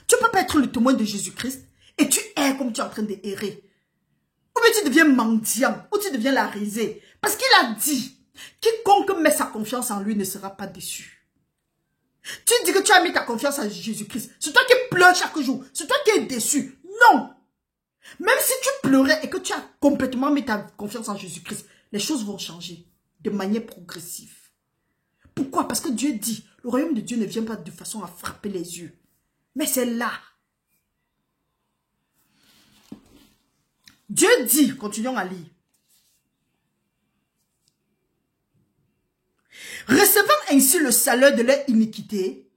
Tu ne peux pas être le témoin de Jésus-Christ et tu erres comme tu es en train d'errer. Ou bien tu deviens mendiant, ou tu deviens la risée. Parce qu'il a dit, quiconque met sa confiance en lui ne sera pas déçu. Tu dis que tu as mis ta confiance en Jésus-Christ. C'est toi qui pleures chaque jour. C'est toi qui es déçu. Non. Même si tu pleurais et que tu as complètement mis ta confiance en Jésus-Christ, les choses vont changer de manière progressive. Pourquoi? Parce que Dieu dit, le royaume de Dieu ne vient pas de façon à frapper les yeux. Mais c'est là. Dieu dit, continuons à lire. Recevant ainsi le salaire de leur iniquité,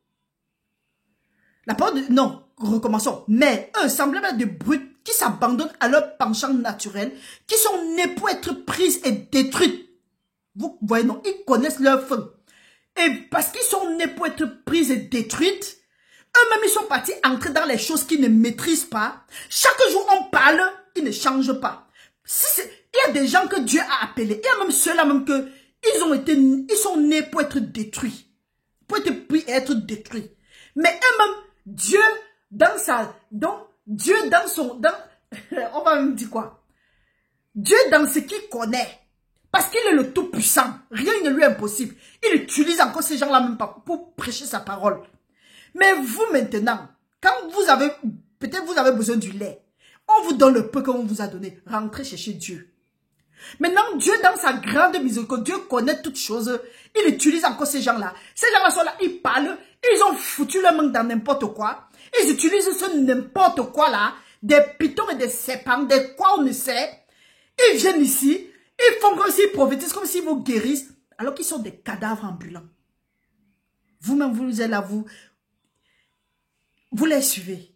la parole de... Non, recommençons. Mais eux, semblables à des brutes qui s'abandonnent à leur penchant naturel, qui sont nés pour être prises et détruites. Vous voyez, non, ils connaissent leur fin. Et parce qu'ils sont nés pour être prises et détruites, eux-mêmes, ils sont partis entrer dans les choses qu'ils ne maîtrisent pas. Chaque jour, on parle, ils ne changent pas. Il y a des gens que Dieu a appelés. Il y a même ceux-là même que ils sont nés pour être détruits. Pour être pris et être détruits. Mais eux-mêmes, Dieu dans son, on va même dire quoi? Dieu dans ce qu'il connaît. Parce qu'il est le Tout-Puissant. Rien ne lui est impossible. Il utilise encore ces gens-là même pour prêcher sa parole. Mais vous maintenant, quand peut-être vous avez besoin du lait, on vous donne le peu qu'on vous a donné. Rentrez chercher Dieu. Maintenant, Dieu, dans sa grande miséricorde, Dieu connaît toutes choses. Il utilise encore ces gens-là. Ces gens-là sont là, ils parlent. Ils ont foutu leur main dans n'importe quoi. Ils utilisent ce n'importe quoi là. Des pitons et des serpents, des quoi on ne sait. Ils viennent ici. Ils font comme s'ils prophétisent, comme s'ils vous guérissent. Alors qu'ils sont des cadavres ambulants. Vous-même, vous êtes là, vous les suivez.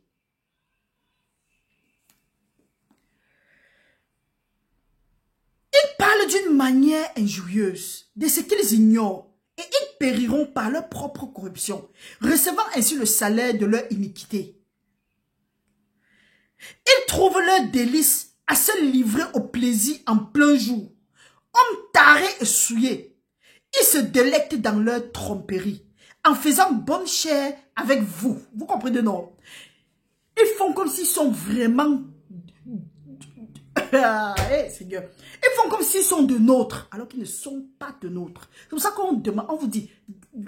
Ils parlent d'une manière injurieuse de ce qu'ils ignorent et ils périront par leur propre corruption, recevant ainsi le salaire de leur iniquité. Ils trouvent leur délice à se livrer au plaisir en plein jour. Hommes tarés et souillés, ils se délectent dans leur tromperie en faisant bonne chère avec vous. Vous comprenez, non? Ils font comme s'ils sont vraiment... hey, Seigneur. Ils font comme s'ils sont de nôtres, alors qu'ils ne sont pas de nôtres. C'est pour ça qu'on demande, on vous dit,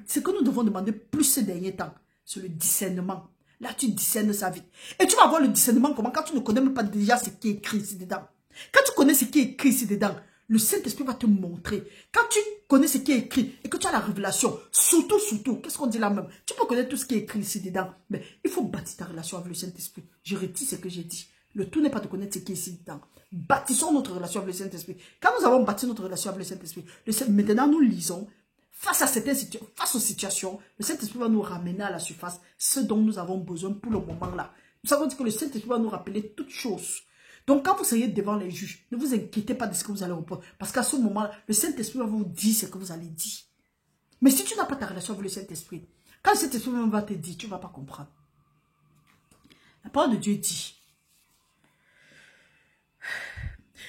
ce que nous devons demander plus ces derniers temps, c'est le discernement. Là, tu discernes sa vie. Et tu vas voir le discernement comment, quand tu ne connais même pas déjà ce qui est écrit ici dedans. Quand tu connais ce qui est écrit ici dedans, le Saint-Esprit va te montrer. Quand tu connais ce qui est écrit et que tu as la révélation, surtout, qu'est-ce qu'on dit là même? Tu peux connaître tout ce qui est écrit ici dedans, mais il faut bâtir ta relation avec le Saint-Esprit. Je retire ce que j'ai dit. Le tout n'est pas de connaître ce qui est ici dedans. Bâtissons notre relation avec le Saint-Esprit. Quand nous avons bâti notre relation avec le Saint-Esprit, maintenant nous lisons, face aux situations, le Saint-Esprit va nous ramener à la surface ce dont nous avons besoin pour le moment là. Ça veut dire que le Saint-Esprit va nous rappeler toutes choses. Donc, quand vous seriez devant les juges, ne vous inquiétez pas de ce que vous allez répondre. Parce qu'à ce moment-là, le Saint-Esprit va vous dire ce que vous allez dire. Mais si tu n'as pas ta relation avec le Saint-Esprit, quand le Saint-Esprit va te dire, tu ne vas pas comprendre. La parole de Dieu dit,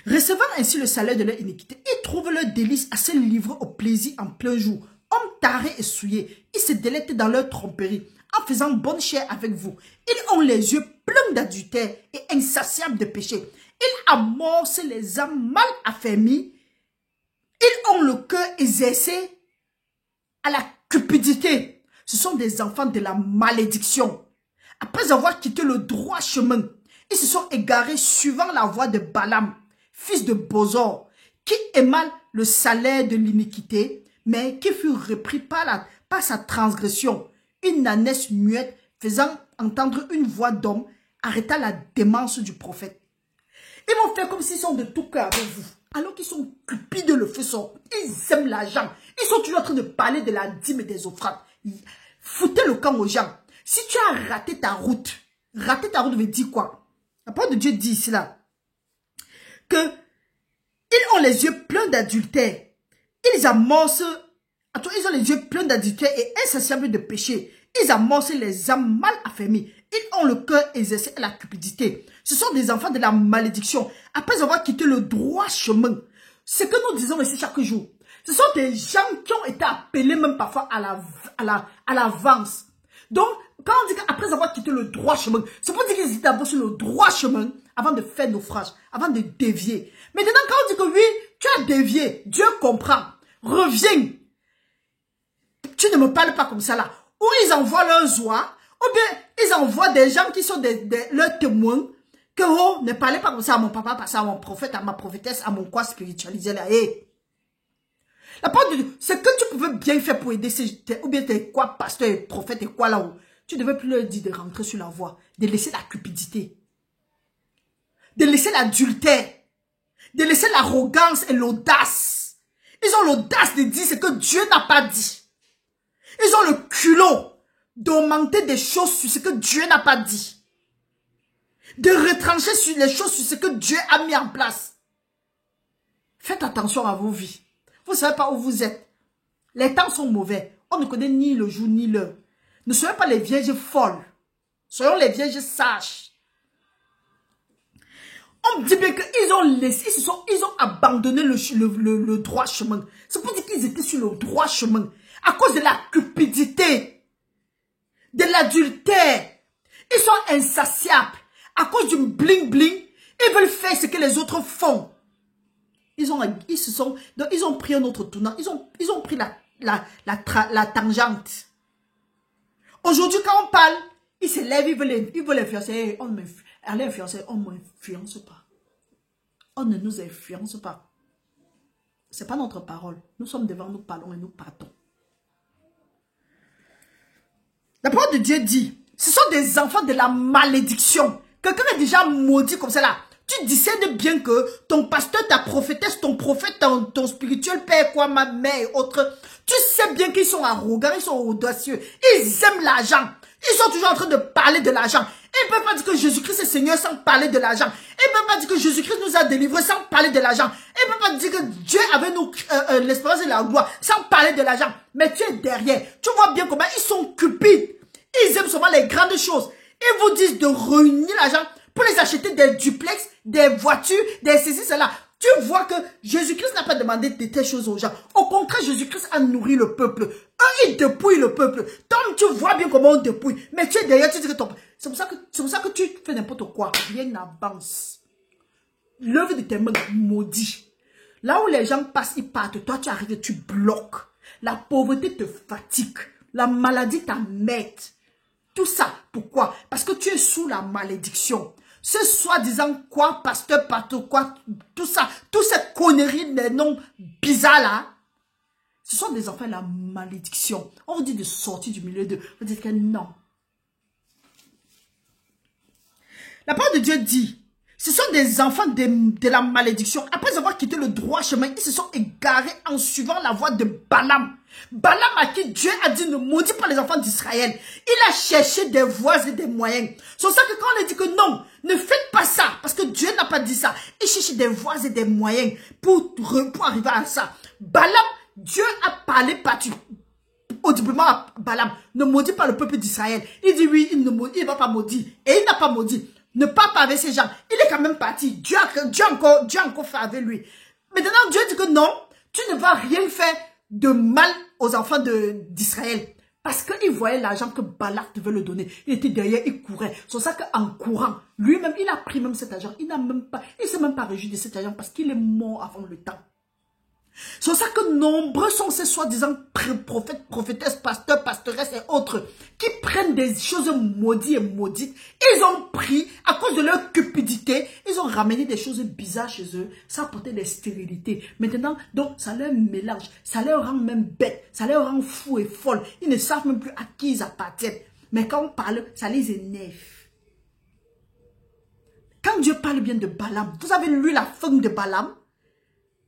recevant ainsi le salaire de leur iniquité, ils trouvent leur délice à se livrer au plaisir en plein jour. Hommes tarés et souillés, ils se délectent dans leur tromperie en faisant bonne chère avec vous. Ils ont les yeux pleins d'adultère et insatiables de péché. Ils amorcent les âmes mal affermies. Ils ont le cœur exercé à la cupidité. Ce sont des enfants de la malédiction. Après avoir quitté le droit chemin, ils se sont égarés suivant la voie de Balaam, fils de Bosor, qui émale le salaire de l'iniquité, mais qui fut repris par sa transgression. Une ânesse muette faisant entendre une voix d'homme arrêta la démence du prophète. Ils vont faire comme s'ils sont de tout cœur avec vous, alors qu'ils sont cupides de le faisceau. Ils aiment l'argent. Ils sont toujours en train de parler de la dîme et des offrandes. Foutez le camp aux gens. Si tu as raté ta route veut dire quoi? La parole de Dieu dit ici là, que ils ont les yeux pleins d'adultère. Ils amorcent, ils ont les yeux pleins d'adultère et insatiables de péché. Ils amorcent les âmes mal affermies. Ils ont le cœur exercé à la cupidité. Ce sont des enfants de la malédiction. Après avoir quitté le droit chemin, ce que nous disons ici chaque jour, ce sont des gens qui ont été appelés même parfois à l'avance. Donc, quand on dit qu'après avoir quitté le droit chemin, c'est pour dire qu'ils étaient d'abord sur le droit chemin avant de faire naufrage, avant de dévier. Maintenant, quand on dit que oui, tu as dévié, Dieu comprend, reviens. Tu ne me parles pas comme ça là. Ou ils envoient leurs oies, ou bien ils envoient des gens qui sont leurs témoins, que oh, ne parlez pas comme ça à mon papa, pas ça à mon prophète, à ma prophétesse, à mon quoi spiritualisé là. Hey. La parole de Dieu, c'est que tu pouvais bien faire pour aider ou bien t'es quoi, pasteur et prophète et quoi là-haut. Tu devais plus leur dire de rentrer sur la voie, de laisser la cupidité, de laisser l'adultère, de laisser l'arrogance et l'audace. Ils ont l'audace de dire ce que Dieu n'a pas dit. Ils ont le culot d'augmenter des choses sur ce que Dieu n'a pas dit. De retrancher sur les choses sur ce que Dieu a mis en place. Faites attention à vos vies. Vous ne savez pas où vous êtes. Les temps sont mauvais. On ne connaît ni le jour ni l'heure. Ne soyez pas les vierges folles. Soyons les vierges sages. On dit bien qu'ils ont laissé, ils ont abandonné le droit chemin. C'est pour dire qu'ils étaient sur le droit chemin. À cause de la cupidité, de l'adultère. Ils sont insatiables. À cause du bling bling, ils veulent faire ce que les autres font. Ils ont pris un autre tournant. Ils ont pris la tangente. Aujourd'hui, quand on parle, ils se lèvent, ils veulent influencer. Allez influencer, on ne m'influence pas. On ne nous influence pas. Ce n'est pas notre parole. Nous sommes devant, nous parlons et nous partons. La parole de Dieu dit, ce sont des enfants de la malédiction. Quelqu'un est déjà maudit comme ça là. Tu discernes bien que ton pasteur, ta prophétesse, ton prophète, ton spirituel père, quoi, ma mère et autres, tu sais bien qu'ils sont arrogants, ils sont audacieux, ils aiment l'argent. Ils sont toujours en train de parler de l'argent. Ils ne peuvent pas dire que Jésus-Christ est Seigneur sans parler de l'argent. Ils ne peuvent pas dire que Jésus-Christ nous a délivrés sans parler de l'argent. Ils ne peuvent pas dire que Dieu avait nous l'espérance et la gloire sans parler de l'argent. Mais tu es derrière. Tu vois bien comment ils sont cupides. Ils aiment souvent les grandes choses. Ils vous disent de réunir l'argent pour les acheter des duplex, des voitures, des ceci, cela. Tu vois que Jésus-Christ n'a pas demandé de telles choses aux gens. Au contraire, Jésus-Christ a nourri le peuple. Eux, ils dépouillent le peuple. Tom, tu vois bien comment on dépouille. Mais tu es derrière, tu dis que ton... C'est pour ça que tu fais n'importe quoi. Rien n'avance. L'œuvre de tes mains maudit. Là où les gens passent, ils partent. Toi, tu arrives et tu bloques. La pauvreté te fatigue. La maladie t'emmerde. Tout ça, pourquoi? Parce que tu es sous la malédiction. Ce soi-disant quoi, pasteur, partout, quoi, tout ça, toutes ces conneries, les noms bizarres là, ce sont des enfants de la malédiction. On vous dit de sortir du milieu d'eux. Vous dites que non. La parole de Dieu dit, Ce sont des enfants de la malédiction. Après avoir quitté le droit chemin, ils se sont égarés en suivant la voie de Balaam. Balaam à qui Dieu a dit ne maudis pas les enfants d'Israël. Il a cherché des voies et des moyens. C'est pour ça que quand on a dit que non, ne faites pas ça, parce que Dieu n'a pas dit ça. Il cherche des voies et des moyens pour arriver à ça. Balaam, Dieu a parlé audiblement à Balaam, ne maudis pas le peuple d'Israël. Il dit oui, il ne va pas maudire. Et il n'a pas maudit. Ne parle pas avec ces gens. Il est quand même parti. Dieu a encore fait avec lui. Maintenant, Dieu dit que non, tu ne vas rien faire de mal aux enfants d'Israël. Parce qu'il voyait l'argent que Balak devait le donner. Il était derrière, il courait. C'est pour ça qu'en courant, lui-même, il a pris même cet argent. Il ne s'est même pas réjoui de cet argent parce qu'il est mort avant le temps. C'est pour ça que nombreux sont ces soi-disant prophètes, prophétesses, pasteurs, pastoresses et autres qui prennent des choses maudites et maudites. Ils ont pris, à cause de leur cupidité, ils ont ramené des choses bizarres chez eux. Ça apportait des stérilités. Maintenant, donc, ça leur mélange, ça leur rend même bêtes, ça leur rend fous et folles. Ils ne savent même plus à qui ils appartiennent. Mais quand on parle, ça les énerve. Quand Dieu parle bien de Balaam, vous avez lu la fin de Balaam?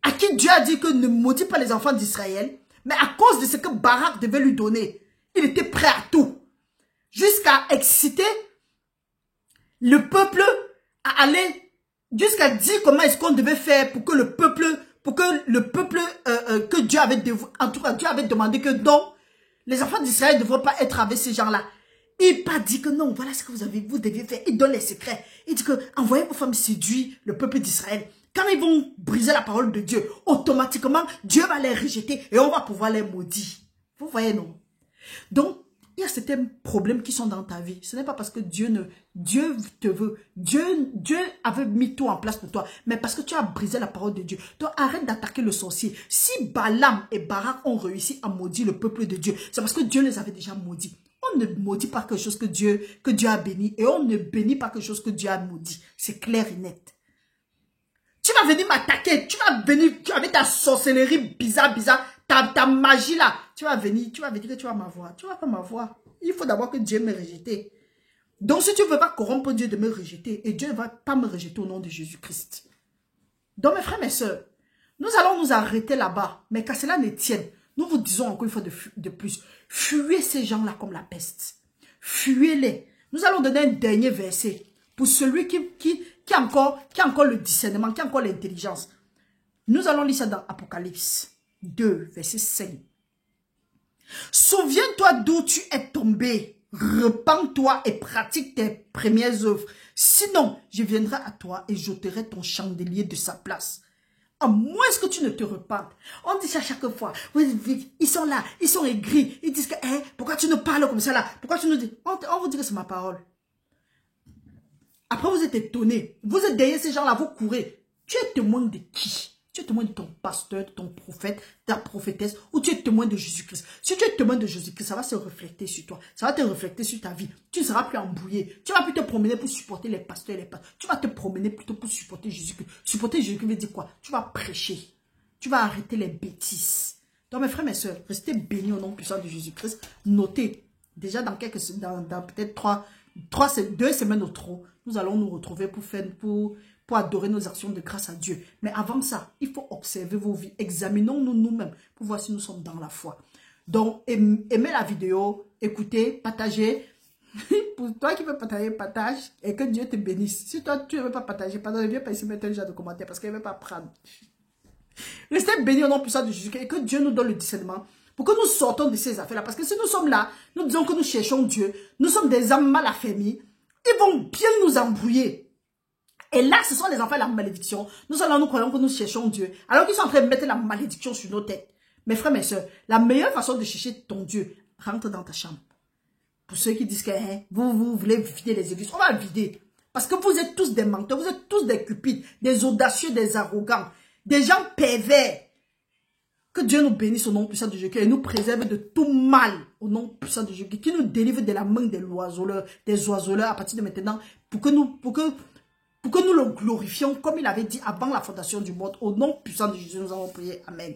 À qui Dieu a dit que ne maudit pas les enfants d'Israël, mais à cause de ce que Barak devait lui donner, il était prêt à tout. Jusqu'à exciter le peuple à aller, jusqu'à dire comment est-ce qu'on devait faire pour que le peuple, que Dieu avait, en tout cas Dieu avait demandé que non, les enfants d'Israël ne devraient pas être avec ces gens-là. Il n'a pas dit que non, voilà ce que vous deviez faire. Il donne les secrets. Il dit que envoyez vos femmes séduire le peuple d'Israël. Quand ils vont briser la parole de Dieu, automatiquement, Dieu va les rejeter et on va pouvoir les maudire. Vous voyez, non? Donc, il y a certains problèmes qui sont dans ta vie. Ce n'est pas parce que Dieu te veut. Dieu avait mis tout en place pour toi, mais parce que tu as brisé la parole de Dieu. Donc, arrête d'attaquer le sorcier. Si Balaam et Barak ont réussi à maudire le peuple de Dieu, c'est parce que Dieu les avait déjà maudits. On ne maudit pas quelque chose que Dieu a béni et on ne bénit pas quelque chose que Dieu a maudit. C'est clair et net. Tu vas venir m'attaquer, tu vas venir avec ta sorcellerie bizarre, ta magie là. Tu vas venir que tu vas m'avoir. Tu vas pas m'avoir. Il faut d'abord que Dieu me rejette. Donc si tu ne veux pas corrompre Dieu de me rejeter, et Dieu ne va pas me rejeter au nom de Jésus-Christ. Donc mes frères, mes sœurs, nous allons nous arrêter là-bas. Mais qu'à cela ne tienne, nous vous disons encore une fois de plus, fuyez ces gens-là comme la peste. Fuyez-les. Nous allons donner un dernier verset pour celui qui a encore le discernement, qui a encore l'intelligence. Nous allons lire ça dans Apocalypse 2, verset 5. Souviens-toi d'où tu es tombé. Repens-toi et pratique tes premières œuvres. Sinon, je viendrai à toi et j'ôterai ton chandelier de sa place. À moins que tu ne te repentes. On dit ça chaque fois. Ils sont là, ils sont aigris. Ils disent que, pourquoi tu nous parles comme ça là? Pourquoi tu nous dis? On vous dit que c'est ma parole. Après, vous êtes étonnés. Vous êtes derrière ces gens-là, vous courez. Tu es témoin de qui? Tu es témoin de ton pasteur, de ton prophète, de ta prophétesse, ou tu es témoin de Jésus-Christ. Si tu es témoin de Jésus-Christ, ça va se refléter sur toi. Ça va te refléter sur ta vie. Tu ne seras plus embrouillé. Tu ne vas plus te promener pour supporter les pasteurs et les pasteurs. Tu vas te promener plutôt pour supporter Jésus-Christ. Supporter Jésus-Christ veut dire quoi? Tu vas prêcher. Tu vas arrêter les bêtises. Donc mes frères, mes soeurs, restez bénis au nom puissant de Jésus-Christ. Notez, déjà dans peut-être 2 semaines ou trop, nous allons nous retrouver pour adorer nos actions de grâce à Dieu. Mais avant ça, il faut observer vos vies. Examinons-nous nous-mêmes pour voir si nous sommes dans la foi. Donc, aimez la vidéo, écoutez, partagez. Pour toi qui veux partager, partage et que Dieu te bénisse. Si toi, tu ne veux pas partager, ne viens pas ici mettre un genre de commentaire parce qu'il ne veut pas prendre. Restez bénis au nom puissant de Jésus et que Dieu nous donne le discernement pour que nous sortons de ces affaires-là. Parce que si nous sommes là, nous disons que nous cherchons Dieu, nous sommes des âmes mal affermies, ils vont bien nous embrouiller. Et là, ce sont les enfants de la malédiction. Nous croyons que nous cherchons Dieu, alors qu'ils sont en train de mettre la malédiction sur nos têtes. Mes frères, mes soeurs, la meilleure façon de chercher ton Dieu, rentre dans ta chambre. Pour ceux qui disent que vous voulez vider les églises, on va vider. Parce que vous êtes tous des menteurs, vous êtes tous des cupides, des audacieux, des arrogants, des gens pervers. Que Dieu nous bénisse au nom puissant de Jésus et nous préserve de tout mal au nom puissant de Jésus, qui nous délivre de la main des oiseleurs à partir de maintenant, pour que nous le glorifions comme il avait dit avant la fondation du monde. Au nom puissant de Jésus, nous avons prié. Amen.